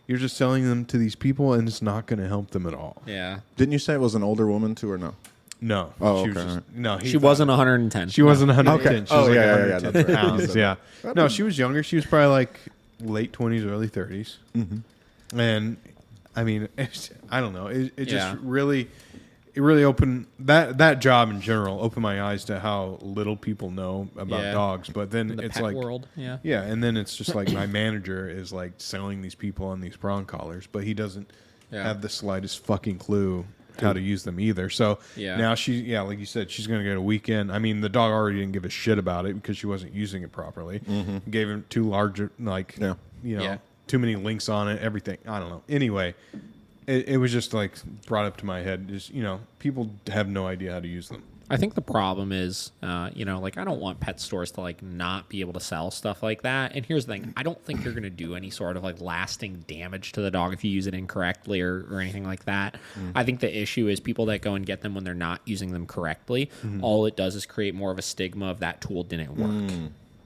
you're just selling them to these people and it's not going to help them at all. Yeah. Didn't you say it was an older woman too or no? No. Oh, she okay. was just, no, She wasn't 110. She wasn't 110. She was like 110 that's right. pounds. Yeah. No, she was younger. She was probably like late 20s, early 30s. Mm-hmm. And I mean, I don't know. It just really opened that job in general opened my eyes to how little people know about dogs. But then the it's pet like world. Yeah, and then it's just like my manager is like selling these people on these prong collars, but he doesn't have the slightest fucking clue how to use them either. So now like you said, she's going to get a weekend. I mean, the dog already didn't give a shit about it because she wasn't using it properly. Mm-hmm. Gave him too large, too many links on it, everything. I don't know. Anyway, it was just like brought up to my head. Just, people have no idea how to use them. I think the problem is, like I don't want pet stores to like not be able to sell stuff like that. And here's the thing. I don't think you're going to do any sort of like lasting damage to the dog if you use it incorrectly or anything like that. I think the issue is people that go and get them when they're not using them correctly. All it does is create more of a stigma of that tool didn't work.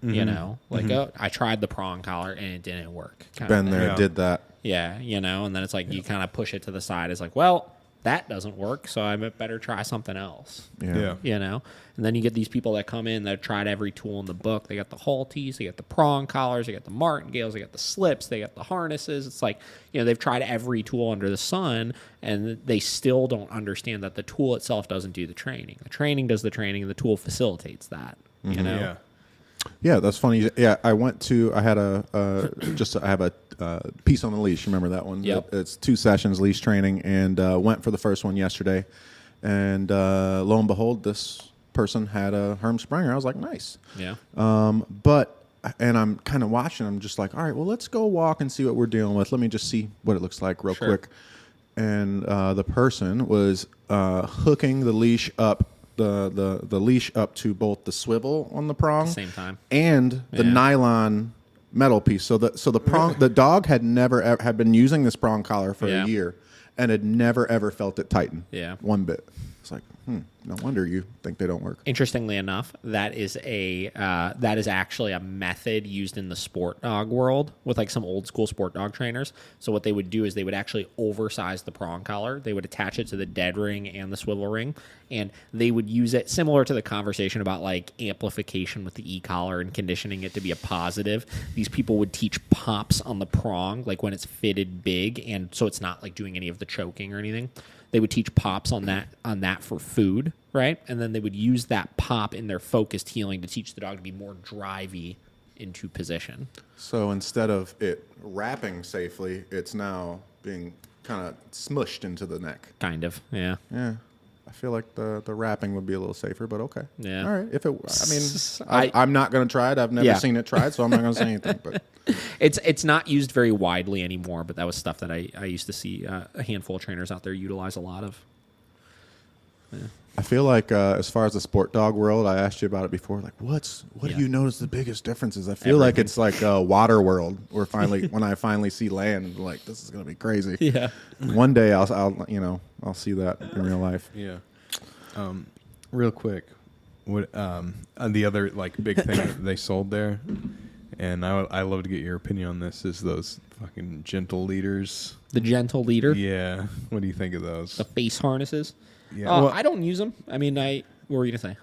Oh, I tried the prong collar and it didn't work. Been there, did that. Yeah, and then it's like you kind of push it to the side. It's like, well, that doesn't work, so I better try something else. Yeah. And then you get these people that come in that have tried every tool in the book. They got the Halties, they got the prong collars, they got the martingales, they got the slips, they got the harnesses. It's like, they've tried every tool under the sun, and they still don't understand that the tool itself doesn't do the training. The training does the training, and the tool facilitates that. Yeah. Yeah, that's funny. Yeah, I had a piece on the leash. Remember that one? Yep. It's 2 sessions leash training, and went for the first one yesterday. And lo and behold, this person had a Herm Sprenger. I was like, nice. Yeah. And I'm kind of watching. I'm just like, all right, well, let's go walk and see what we're dealing with. Let me just see what it looks like real quick. And the person was hooking the leash up. The leash up to both the swivel on the prong, At the same time, and the nylon metal piece. So the prong, the dog had never had been using this prong collar for a year, and had never ever felt it tighten. One bit. It's like, no wonder you think they don't work. Interestingly enough, that is actually a method used in the sport dog world with like some old school sport dog trainers. So what they would do is they would actually oversize the prong collar. They would attach it to the dead ring and the swivel ring, and they would use it similar to the conversation about like amplification with the e-collar and conditioning it to be a positive. These people would teach pops on the prong, like when it's fitted big, and so it's not like doing any of the choking or anything. They would teach pops on that for food, right? And then they would use that pop in their focused healing to teach the dog to be more drivey into position. So instead of it wrapping safely, it's now being kind of smushed into the neck. Kind of, yeah. Yeah. I feel like the wrapping would be a little safer, but okay. Yeah. All right. If it, I'm not going to try it. I've never seen it tried, so I'm not going to say anything. But it's not used very widely anymore, but that was stuff that I used to see a handful of trainers out there utilize a lot of. I feel like as far as the sport dog world, I asked you about it before. Like, what do you notice the biggest differences? I feel like it's like a water world. Where when I finally see land, like this is gonna be crazy. Yeah. One day I'll see that in real life. Yeah. Real quick, what the other like big thing that they sold there, and I love to get your opinion on this, is those fucking gentle leaders. The gentle leader. Yeah. What do you think of those? The face harnesses. Yeah. Well, I don't use them. I mean, what were you gonna say?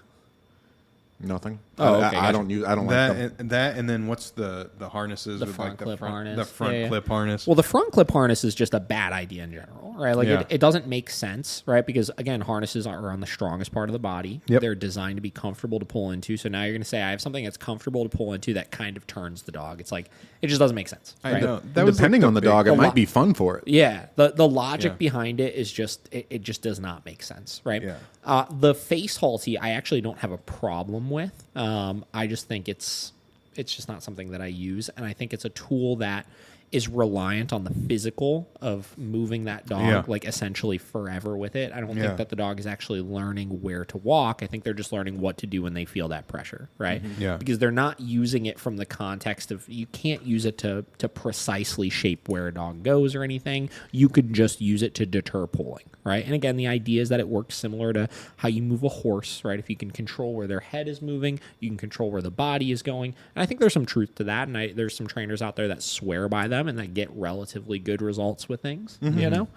Nothing. Oh, okay, I don't like them. and then what's the harnesses? The with front like the clip front, harness. The front clip harness. Well, the front clip harness is just a bad idea in general, right? Like it doesn't make sense, right? Because again, harnesses are on the strongest part of the body. Yep. They're designed to be comfortable to pull into. So now you're going to say I have something that's comfortable to pull into that kind of turns the dog. It's like it just doesn't make sense. Right? I know. Depending on the dog, it might be fun for it. Yeah, the logic behind it is just it just does not make sense, right? Yeah. The face halty, I actually don't have a problem with. I just think it's just not something that I use, and I think it's a tool that is reliant on the physical of moving that dog like essentially forever with it. I don't think that the dog is actually learning where to walk. I think they're just learning what to do when they feel that pressure, right? Mm-hmm. Yeah. Because they're not using it from the context of you can't use it to precisely shape where a dog goes or anything. You could just use it to deter pulling, right? And again, the idea is that it works similar to how you move a horse, right? If you can control where their head is moving, you can control where the body is going. And I think there's some truth to that, and there's some trainers out there that swear by them and that get relatively good results with things, you know?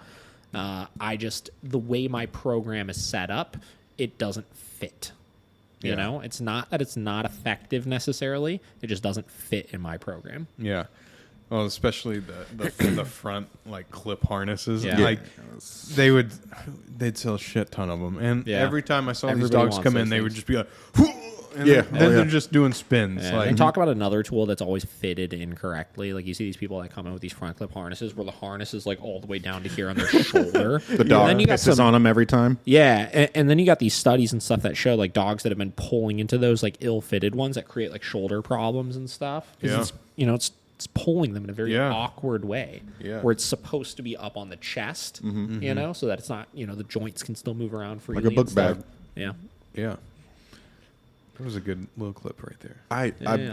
The way my program is set up, it doesn't fit. You know? It's not that it's not effective necessarily. It just doesn't fit in my program. Yeah. Well, especially the front like clip harnesses. Yeah. Like they'd sell a shit ton of them, and every time I saw these Everybody dogs wants come in, those they things. would just be like, and then they're just doing spins. Yeah. Like, And talk about another tool that's always fitted incorrectly. Like you see these people that come in with these front clip harnesses where the harness is like all the way down to here on their shoulder. The dog pisses on them every time. Yeah, and then you got these studies and stuff that show like dogs that have been pulling into those like ill-fitted ones that create like shoulder problems and stuff. Yeah. It's pulling them in a very awkward way where it's supposed to be up on the chest, you know, so that it's not, the joints can still move around freely. Like a book bag. Yeah. yeah. That was a good little clip right there.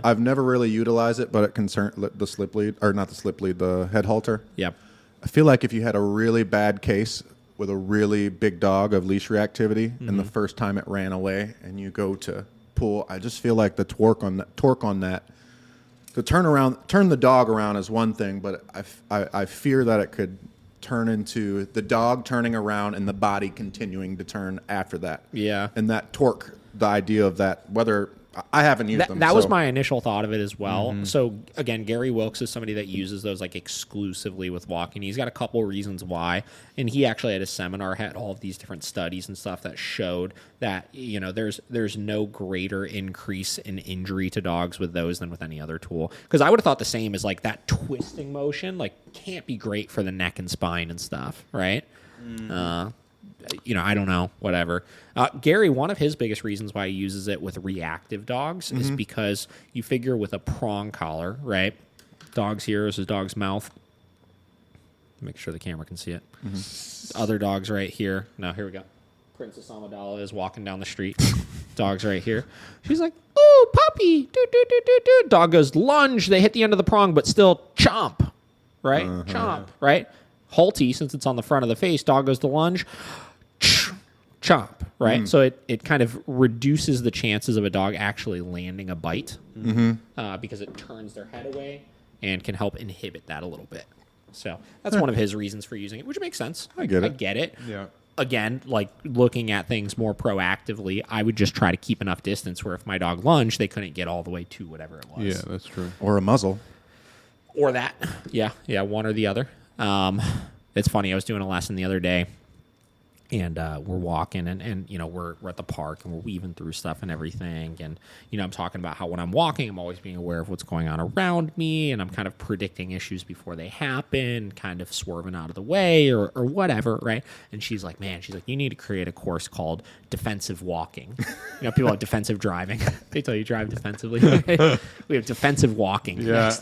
I've never really utilized it, but it concerned the slip lead, or not the slip lead, the head halter. Yep. I feel like if you had a really bad case with a really big dog of leash reactivity, and the first time it ran away, and you go to pull, I just feel like the torque on that, to turn the dog around is one thing, but I fear that it could turn into the dog turning around and the body continuing to turn after that. Yeah. And that torque, the idea of that, whether I haven't used them. That was my initial thought of it as well. So again, Gary Wilkes is somebody that uses those like exclusively with walking. He's got a couple reasons why, and he actually at his seminar had all of these different studies and stuff that showed that there's no greater increase in injury to dogs with those than with any other tool. Because I would have thought the same as like that twisting motion like can't be great for the neck and spine and stuff, right? I don't know, whatever. Gary, one of his biggest reasons why he uses it with reactive dogs is because you figure with a prong collar, right? Dog's here is his dog's mouth. Make sure the camera can see it. Other dog's right here. No, here we go. Princess Amidala is walking down the street. Dog's right here. She's like, "Oh, puppy!" Do. Dog goes lunge. They hit the end of the prong, but still chomp, right? Chomp, right? Halty, since it's on the front of the face. Dog goes to lunge. Chomp, right? So it kind of reduces the chances of a dog actually landing a bite because it turns their head away and can help inhibit that a little bit. So that's one of his reasons for using it, which makes sense. I get it. Yeah. Again, like looking at things more proactively, I would just try to keep enough distance where if my dog lunged, they couldn't get all the way to whatever it was. Yeah, that's true. Or a muzzle. Or that. Yeah, one or the other. It's funny. I was doing a lesson the other day, and we're walking, and we're at the park, and we're weaving through stuff and everything. And, I'm talking about how when I'm walking, I'm always being aware of what's going on around me, and I'm kind of predicting issues before they happen, kind of swerving out of the way or whatever, right? And she's like, you need to create a course called defensive walking. People have defensive driving. They tell you drive defensively. We have defensive walking. Yeah.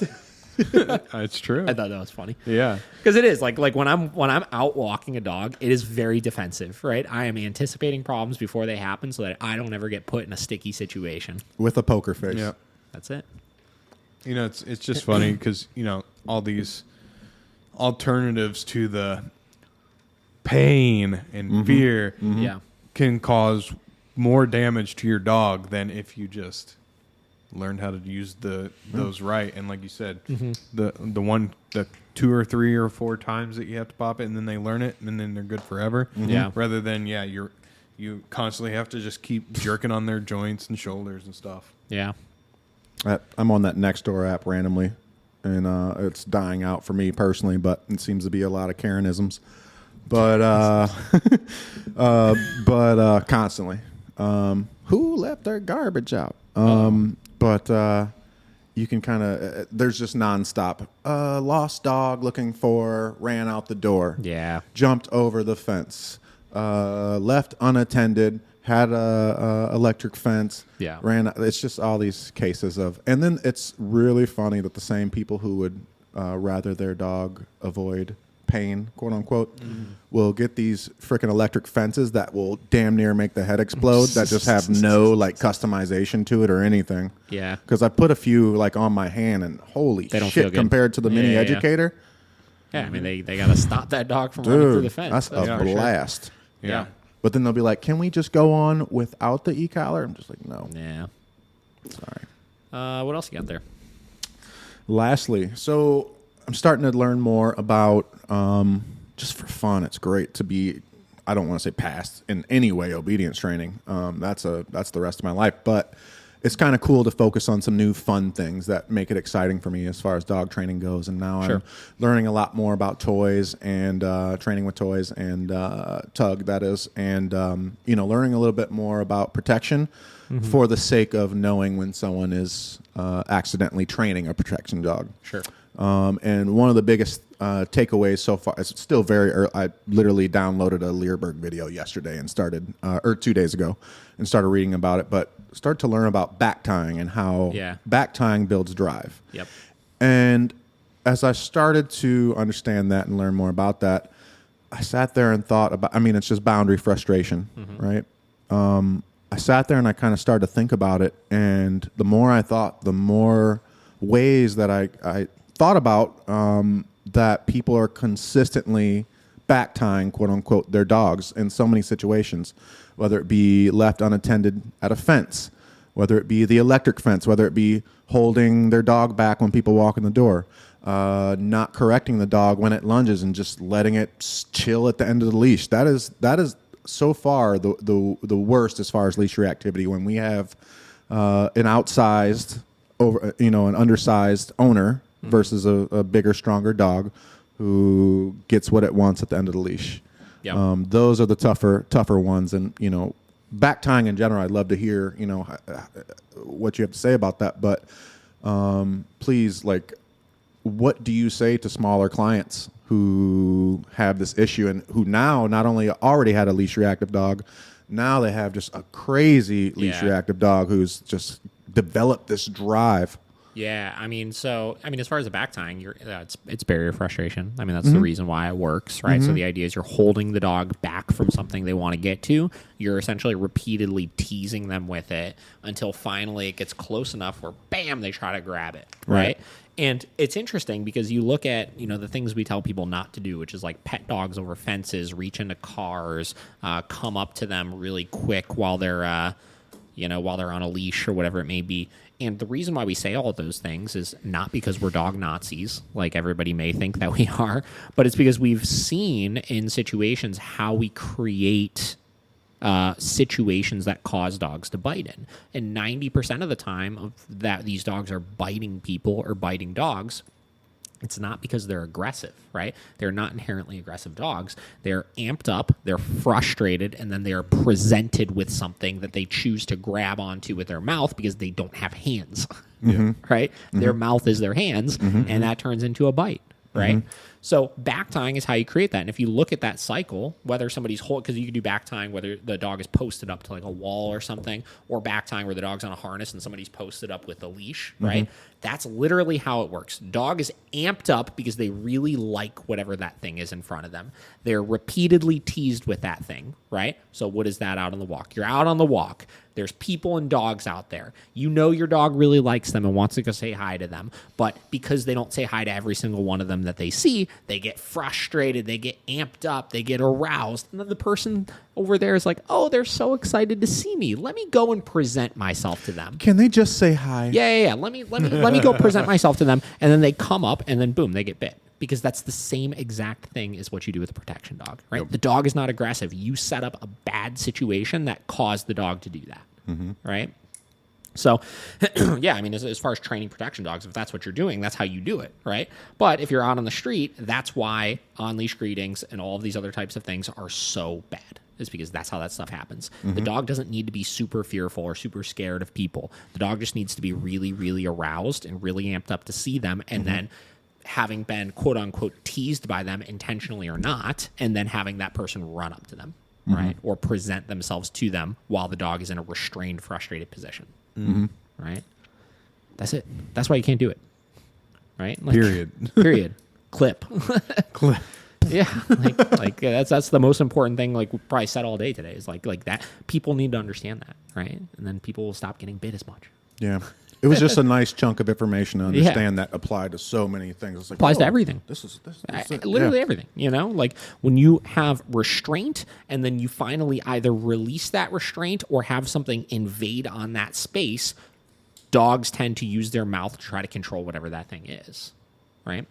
It's true. I thought that was funny. Yeah. Because it is like when I'm out walking a dog, it is very defensive, right? I am anticipating problems before they happen so that I don't ever get put in a sticky situation. With a poker face. Yeah. That's it. You know, it's just funny because, you know, all these alternatives to the pain and fear Yeah. can cause more damage to your dog than if you just learned how to use those right. And like you said, the 2 or 3 or 4 times that you have to pop it, and then they learn it, and then they're good forever. Yeah. Rather than you constantly have to just keep jerking on their joints and shoulders and stuff. Yeah. I'm on that Nextdoor app randomly, and it's dying out for me personally, but it seems to be a lot of Karenisms. But constantly. Who left their garbage out? But you can kind of, there's just nonstop. Lost dog looking for, ran out the door. Yeah. Jumped over the fence. Left unattended. Had a electric fence. Yeah. Ran. It's just all these cases of, and then it's really funny that the same people who would rather their dog avoid pain, quote unquote, will get these freaking electric fences that will damn near make the head explode that just have no like customization to it or anything. Yeah. Because I put a few like on my hand and holy They don't feel shit good. compared to the mini Yeah. educator. Yeah, I mean, they got to stop that dog from running through the Dude, fence. that's a for sure. blast. Yeah. But then they'll be like, can we just go on without the e-collar? I'm just like, no. Yeah. Sorry. What else you got there? Lastly, so I'm starting to learn more about, just for fun, it's great to be, I don't want to say past in any way obedience training. That's the rest of my life. But it's kind of cool to focus on some new fun things that make it exciting for me as far as dog training goes. And now I'm learning a lot more about toys and training with toys and tug, that is. And, learning a little bit more about protection for the sake of knowing when someone is accidentally training a protection dog. Sure. And one of the biggest takeaways so far, it's still very early. I literally downloaded a Learberg video yesterday and started, or 2 days ago, and started reading about it, but start to learn about back tying and how back tying builds drive. Yep. And as I started to understand that and learn more about that, I sat there and thought about, it's just boundary frustration, right? I sat there and I kind of started to think about it. And the more I thought, the more ways that I thought about that people are consistently back tying, quote unquote, their dogs in so many situations, whether it be left unattended at a fence, whether it be the electric fence, whether it be holding their dog back when people walk in the door, not correcting the dog when it lunges and just letting it chill at the end of the leash. That is so far the worst as far as leash reactivity, when we have an outsized an undersized owner versus a bigger, stronger dog who gets what it wants at the end of the leash. Yep. Those are the tougher ones. And, back tying in general, I'd love to hear, what you have to say about that. But please, what do you say to smaller clients who have this issue and who now not only already had a leash reactive dog, now they have just a crazy leash reactive dog who's just developed this drive? Yeah, as far as the back tying, it's barrier frustration. That's the reason why it works, right? So the idea is you're holding the dog back from something they want to get to. You're essentially repeatedly teasing them with it until finally it gets close enough where, bam, they try to grab it, right? And it's interesting because you look at, the things we tell people not to do, which is like pet dogs over fences, reach into cars, come up to them really quick while they're on a leash or whatever it may be. And the reason why we say all of those things is not because we're dog Nazis, like everybody may think that we are, but it's because we've seen in situations how we create situations that cause dogs to bite in. And 90% of the time of that these dogs are biting people or biting dogs, it's not because they're aggressive, right? They're not inherently aggressive dogs. They're amped up, they're frustrated, and then they're presented with something that they choose to grab onto with their mouth because they don't have hands, right? Their mouth is their hands, and that turns into a bite, right? Mm-hmm. So back tying is how you create that. And if you look at that cycle, whether somebody's because you can do back tying whether the dog is posted up to like a wall or something, or back tying where the dog's on a harness and somebody's posted up with a leash, right? That's literally how it works. Dog is amped up because they really like whatever that thing is in front of them. They're repeatedly teased with that thing, right? So what is that out on the walk? You're out on the walk. There's people and dogs out there. You know your dog really likes them and wants to go say hi to them. But because they don't say hi to every single one of them that they see, they get frustrated, they get amped up, they get aroused. And then the person over there is like, oh, they're so excited to see me. Let me go and present myself to them. Can they just say hi? Yeah. Let me go present myself to them. And then they come up and then boom, they get bit. Because that's the same exact thing as what you do with a protection dog, right? Yep. The dog is not aggressive. You set up a bad situation that caused the dog to do that, right? So, yeah, I mean, as far as training protection dogs, if that's what you're doing, that's how you do it, right? But if you're out on the street, that's why on-leash greetings and all of these other types of things are so bad. Is because that's how that stuff happens. The dog doesn't need to be super fearful or super scared of people. The dog just needs to be really, really aroused and really amped up to see them, and then having been quote unquote teased by them intentionally or not, and then having that person run up to them, right? Or present themselves to them while the dog is in a restrained, frustrated position, right? That's it. That's why you can't do it, right? Like, period. Clip. Yeah, like that's the most important thing. Like we probably said all day today is like that. People need to understand that, right? And then people will stop getting bit as much. Yeah. It was just a nice chunk of information to understand that applied to so many things. It's like, applies to everything. This is literally everything. You know, like when you have restraint and then you finally either release that restraint or have something invade on that space, dogs tend to use their mouth to try to control whatever that thing is, right?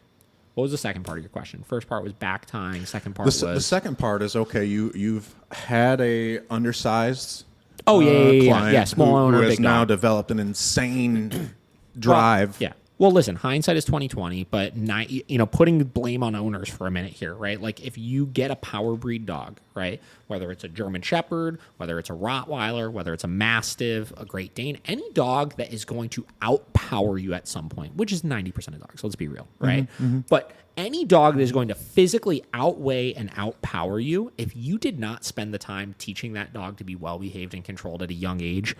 What was the second part of your question? First part was back tying. Second part was the second part is okay. You've had a undersized. Small owner, who has big now dog. developed an insane drive. Well, listen, hindsight is 20/20, but putting blame on owners for a minute here, right? Like if you get a power breed dog, right? Whether it's a German Shepherd, whether it's a Rottweiler, whether it's a Mastiff, a Great Dane, any dog that is going to outpower you at some point, which is 90% of dogs, let's be real, right? But any dog that is going to physically outweigh and outpower you, if you did not spend the time teaching that dog to be well-behaved and controlled at a young age,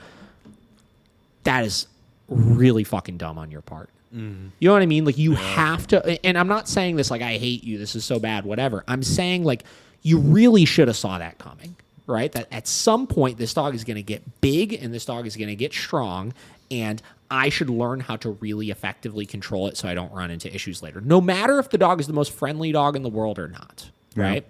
that is really fucking dumb on your part. You know what I mean? Like you have to, and I'm not saying this like I hate you, this is so bad, whatever. I'm saying like you really should have saw that coming, right? That at some point this dog is going to get big and this dog is going to get strong, and I should learn how to really effectively control it so I don't run into issues later. No matter if the dog is the most friendly dog in the world or not, right?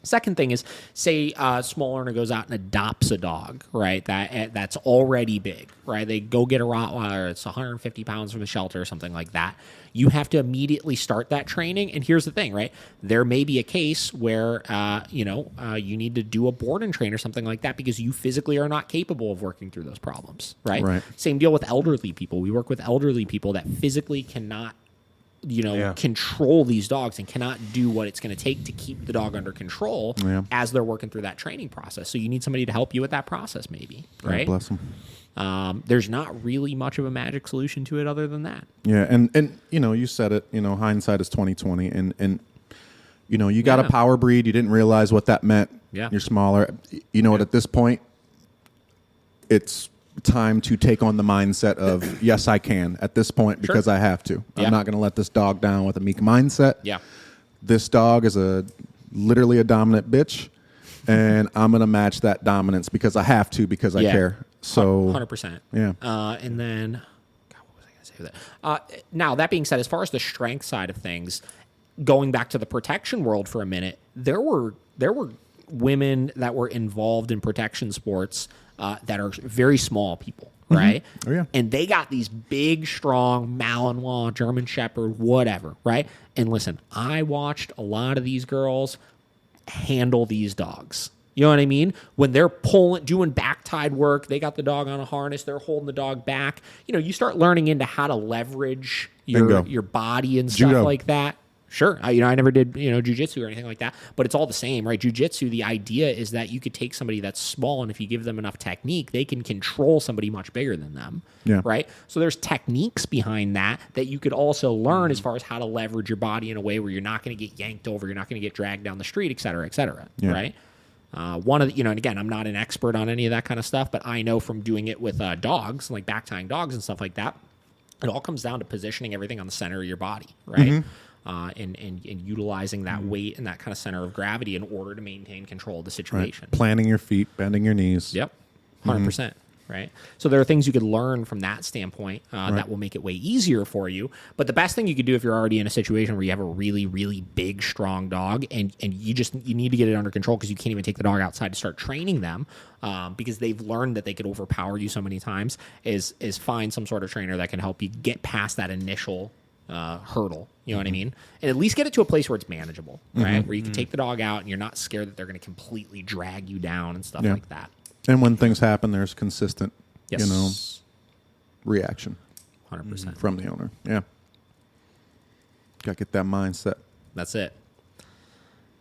Second thing is, say a small owner goes out and adopts a dog, right? That's already big, right? They go get a Rottweiler, it's 150 pounds from the shelter or something like that. You have to immediately start that training. And here's the thing, right? There may be a case where, you need to do a board and train or something like that because you physically are not capable of working through those problems, right? Same deal with elderly people. We work with elderly people that physically cannot control these dogs and cannot do what it's going to take to keep the dog under control as they're working through that training process. So you need somebody to help you with that process maybe, right? God bless them. There's not really much of a magic solution to it other than that. Yeah, and you said it, hindsight is 20/20 and you got a power breed, you didn't realize what that meant. Yeah. You're smaller. What at this point it's time to take on the mindset of yes, I can at this point because I have to. I'm not going to let this dog down with a meek mindset. Yeah. This dog is literally a dominant bitch, and I'm going to match that dominance because I have to because I care. So 100%. Yeah. And then, God, what was I going to say with that? Now that being said, as far as the strength side of things, going back to the protection world for a minute, there were women that were involved in protection sports that are very small people, right? Oh, yeah. And they got these big, strong Malinois, German Shepherd, whatever, right? And listen, I watched a lot of these girls handle these dogs. You know what I mean? When they're doing back-tied work, they got the dog on a harness, they're holding the dog back. You start learning into how to leverage your body and stuff like that. Sure. I never did, jujitsu or anything like that, but it's all the same, right? Jujitsu, the idea is that you could take somebody that's small, and if you give them enough technique, they can control somebody much bigger than them, right? So there's techniques behind that you could also learn as far as how to leverage your body in a way where you're not going to get yanked over, you're not going to get dragged down the street, et cetera, right? One of the, and again, I'm not an expert on any of that kind of stuff, but I know from doing it with dogs, like back tying dogs and stuff like that, it all comes down to positioning everything on the center of your body, right? And utilizing that weight and that kind of center of gravity in order to maintain control of the situation. Right. Planting your feet, bending your knees. Yep, 100%. Right? So there are things you could learn from that standpoint that will make it way easier for you. But the best thing you could do if you're already in a situation where you have a really, really big, strong dog and you need to get it under control because you can't even take the dog outside to start training them because they've learned that they could overpower you so many times, is find some sort of trainer that can help you get past that initial hurdle, you know what I mean? And at least get it to a place where it's manageable, right? Where you can take the dog out and you're not scared that they're going to completely drag you down and stuff like that. And when things happen, there's consistent, reaction. 100%. From the owner. Yeah. Got to get that mindset. That's it.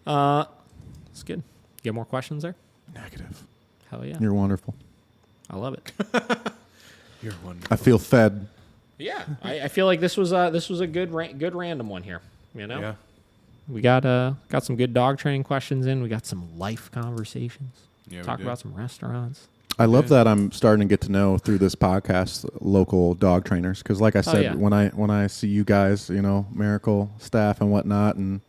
That's good. You got more questions there? Negative. Hell yeah. You're wonderful. I love it. You're wonderful. I feel fed. Yeah, I feel like this was a good random one here. Yeah. We got some good dog training questions in. We got some life conversations. Yeah, talk about some restaurants. I love that I'm starting to get to know through this podcast local dog trainers because, like I said, when I see you guys, Miracle staff and whatnot, and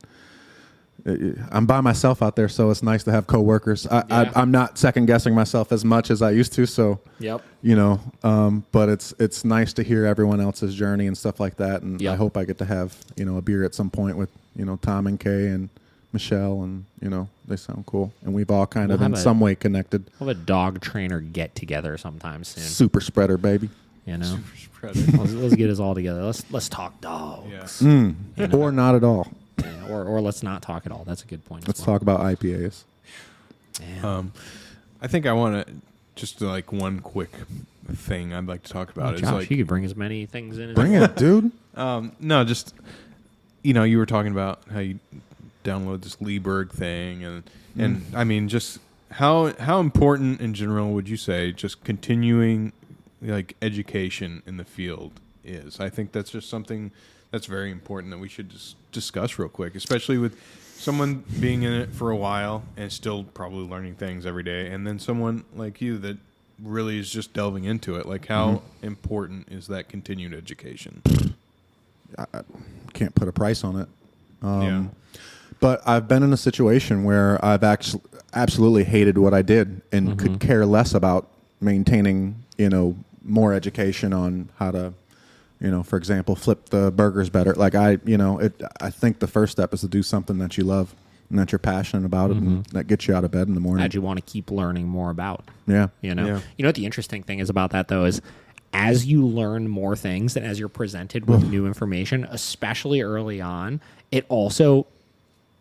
I'm by myself out there, so it's nice to have coworkers. I'm not second guessing myself as much as I used to, so but it's nice to hear everyone else's journey and stuff like that, and I hope I get to have a beer at some point with Tom and Kay and Michelle, and they sound cool, and we've all kind of in some way connected. We'll have a dog trainer get together sometime soon. Super spreader, baby. Super spreader. let's get us all together. Let's talk dogs, or not at all. Yeah, or let's not talk at all. That's a good point. Let's talk about IPAs. I think I want to just one quick thing I'd like to talk about. Josh, you could bring as many things in. Bring it, dude. No, just you were talking about how you download this Lieberg thing, and I mean, just how important in general would you say just continuing education in the field is? I think that's just something that's very important that we should just discuss real quick, especially with someone being in it for a while and still probably learning things every day, and then someone like you that really is just delving into it. How important is that continued education? I can't put a price on it. But I've been in a situation where I've actually absolutely hated what I did and could care less about maintaining, more education on how to, for example, flip the burgers better. I think the first step is to do something that you love and that you're passionate about it and that gets you out of bed in the morning. That you want to keep learning more about. Yeah. You know what the interesting thing is about that, though, is as you learn more things and as you're presented with new information, especially early on, it also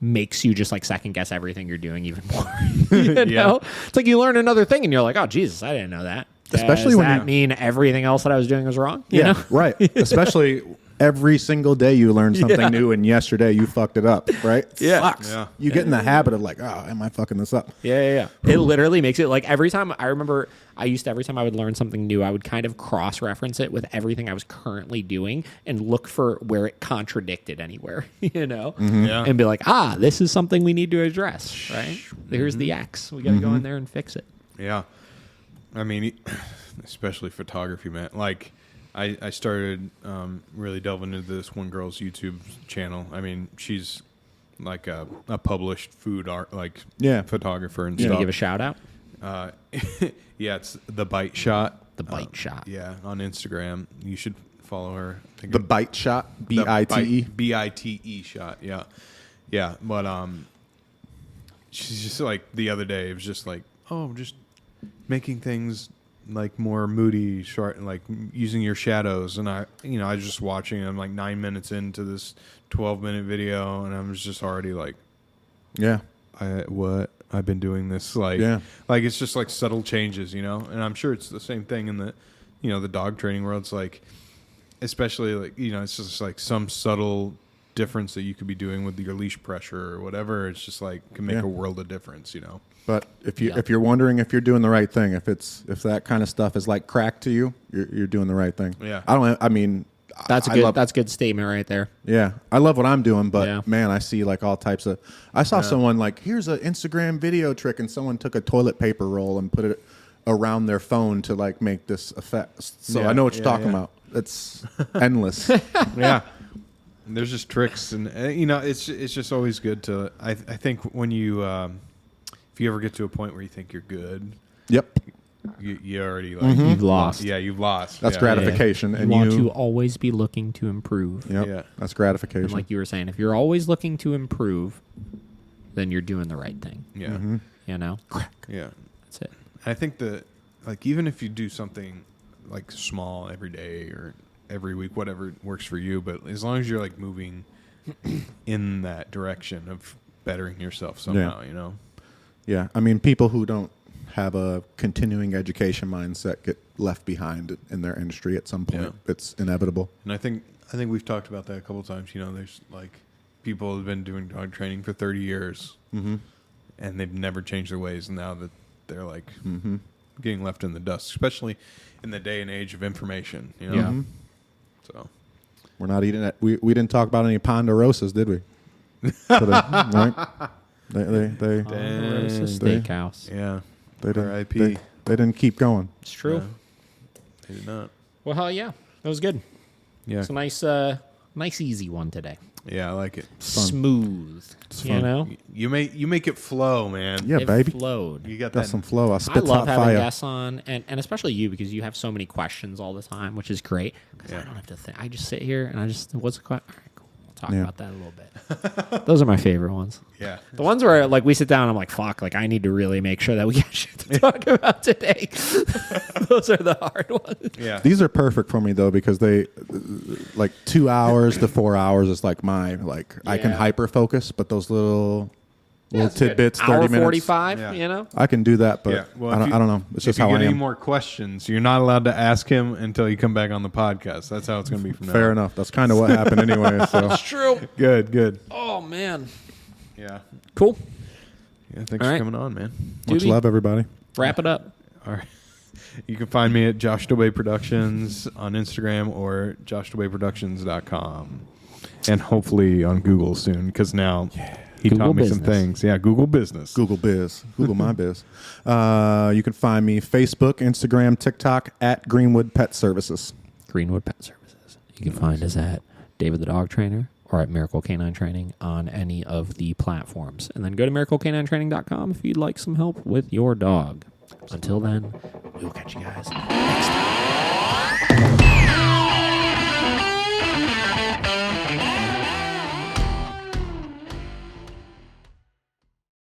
makes you just second guess everything you're doing even more. It's like you learn another thing and you're like, oh, Jesus, I didn't know that. Especially Does that mean everything else that I was doing was wrong? You know? Right. Especially every single day you learn something new, and yesterday you fucked it up, right? Yeah. Sucks. Yeah. You get in the habit of am I fucking this up? Yeah. It literally makes it every time. I remember every time I would learn something new, I would kind of cross-reference it with everything I was currently doing and look for where it contradicted anywhere, and be like, this is something we need to address, right? Here's the X. We got to go in there and fix it. Yeah. I mean, especially photography, man. I started really delving into this one girl's YouTube channel. I mean, she's a published food art photographer and stuff. You stuff. Give a shout out? Yeah, it's The Bite Shot. The Bite Shot. Yeah, on Instagram. You should follow her. The Bite Shot? B-I-T-E? B-I-T-E shot, yeah. Yeah, but she's just the other day, it was just just making things more moody, short, using your shadows. And I was just watching. I'm 9 minutes into this 12-minute video, and I was just already I've been doing this it's just subtle changes, And I'm sure it's the same thing in the the dog training world. It's especially it's just some subtle difference that you could be doing with your leash pressure or whatever. It's just like can make a world of difference, But if you're wondering if you're doing the right thing, if that kind of stuff is like crack to you, you're doing the right thing. Yeah. That's a good statement right there. Yeah, I love what I'm doing, but Yeah. man, I see like all types of. I saw someone like, here's an Instagram video trick, and someone took a toilet paper roll and put it around their phone to like make this effect. So Yeah, I know what you're yeah, talking yeah. about. It's endless. Yeah. And there's just tricks, and it's just always good to. I think when you if you ever get to a point where you think you're good, Yep, you already like You've lost. Yeah, you've lost. that's Yeah. gratification, You and want to always be looking to improve. Yep, Yeah. that's gratification. And like you were saying, if you're always looking to improve, then you're doing the right thing. Yeah. Mm-hmm. You know? Yeah. That's it. I think that like even if you do something like small every day or every week, whatever works for you, but as long as you're like moving in that direction of bettering yourself somehow, Yeah, I mean, people who don't have a continuing education mindset get left behind in their industry at some point. Yeah. It's inevitable. And I think we've talked about that a couple of times. There's like people who have been doing dog training for 30 years, and they've never changed their ways. And now that they're like getting left in the dust, especially in the day and age of information. Yeah. So We're not eating it. We didn't talk about any ponderosas, did we? Right? They Ponderosa Steakhouse. yeah, They didn't. R.I.P. They didn't keep going. It's true. Yeah. They did not. Well, hell yeah. That was good. Yeah, It's a nice easy one today. yeah, I like it. fun. Smooth. It's You fun. know? You make it flow, man. Yeah, It baby. flowed. You got Got that. some flow. I I spit love hot having fire. guests on, and especially you, because you have so many questions all the time, which is great. Because I Yeah. don't have to think. I just sit here and what's the question? All right, cool. We'll talk Yeah. about that a little bit. Those are my favorite ones. Yeah, The ones where like we sit down, I'm like, fuck, like I need to really make sure that we got shit to talk about today. Those are the hard ones. yeah. These are perfect for me though because they like 2 hours to 4 hours is like my I can Yeah. hyper focus, but those little It's good. tidbits, 30 Hour minutes. 45, Yeah. you know? I can do that, but Yeah. Well, I if don't know. It's just if you how get I any am. more questions, you're not allowed to ask him until you come back on the podcast. That's how it's going to be from now. Fair on. enough. That's kind of what happened anyway. So It's true. Good. Oh, man. Yeah. Cool. Yeah. Thanks All for right. coming on, man. much Doobie. love, everybody. Wrap it up. All right. You can find me at Josh Dobay Productions on Instagram or joshdobayproductions.com. And hopefully on Google soon because now he Google taught me some Business. things. Yeah, Google Business. Google Biz. Google my biz. You can find me Facebook, Instagram, TikTok at Greenwood Pet Services. Greenwood Pet Services. You can find us at David the Dog Trainer or at Miracle Canine Training on any of the platforms. And then go to miraclecaninetraining.com if you'd like some help with your dog. Until then, we will catch you guys next time.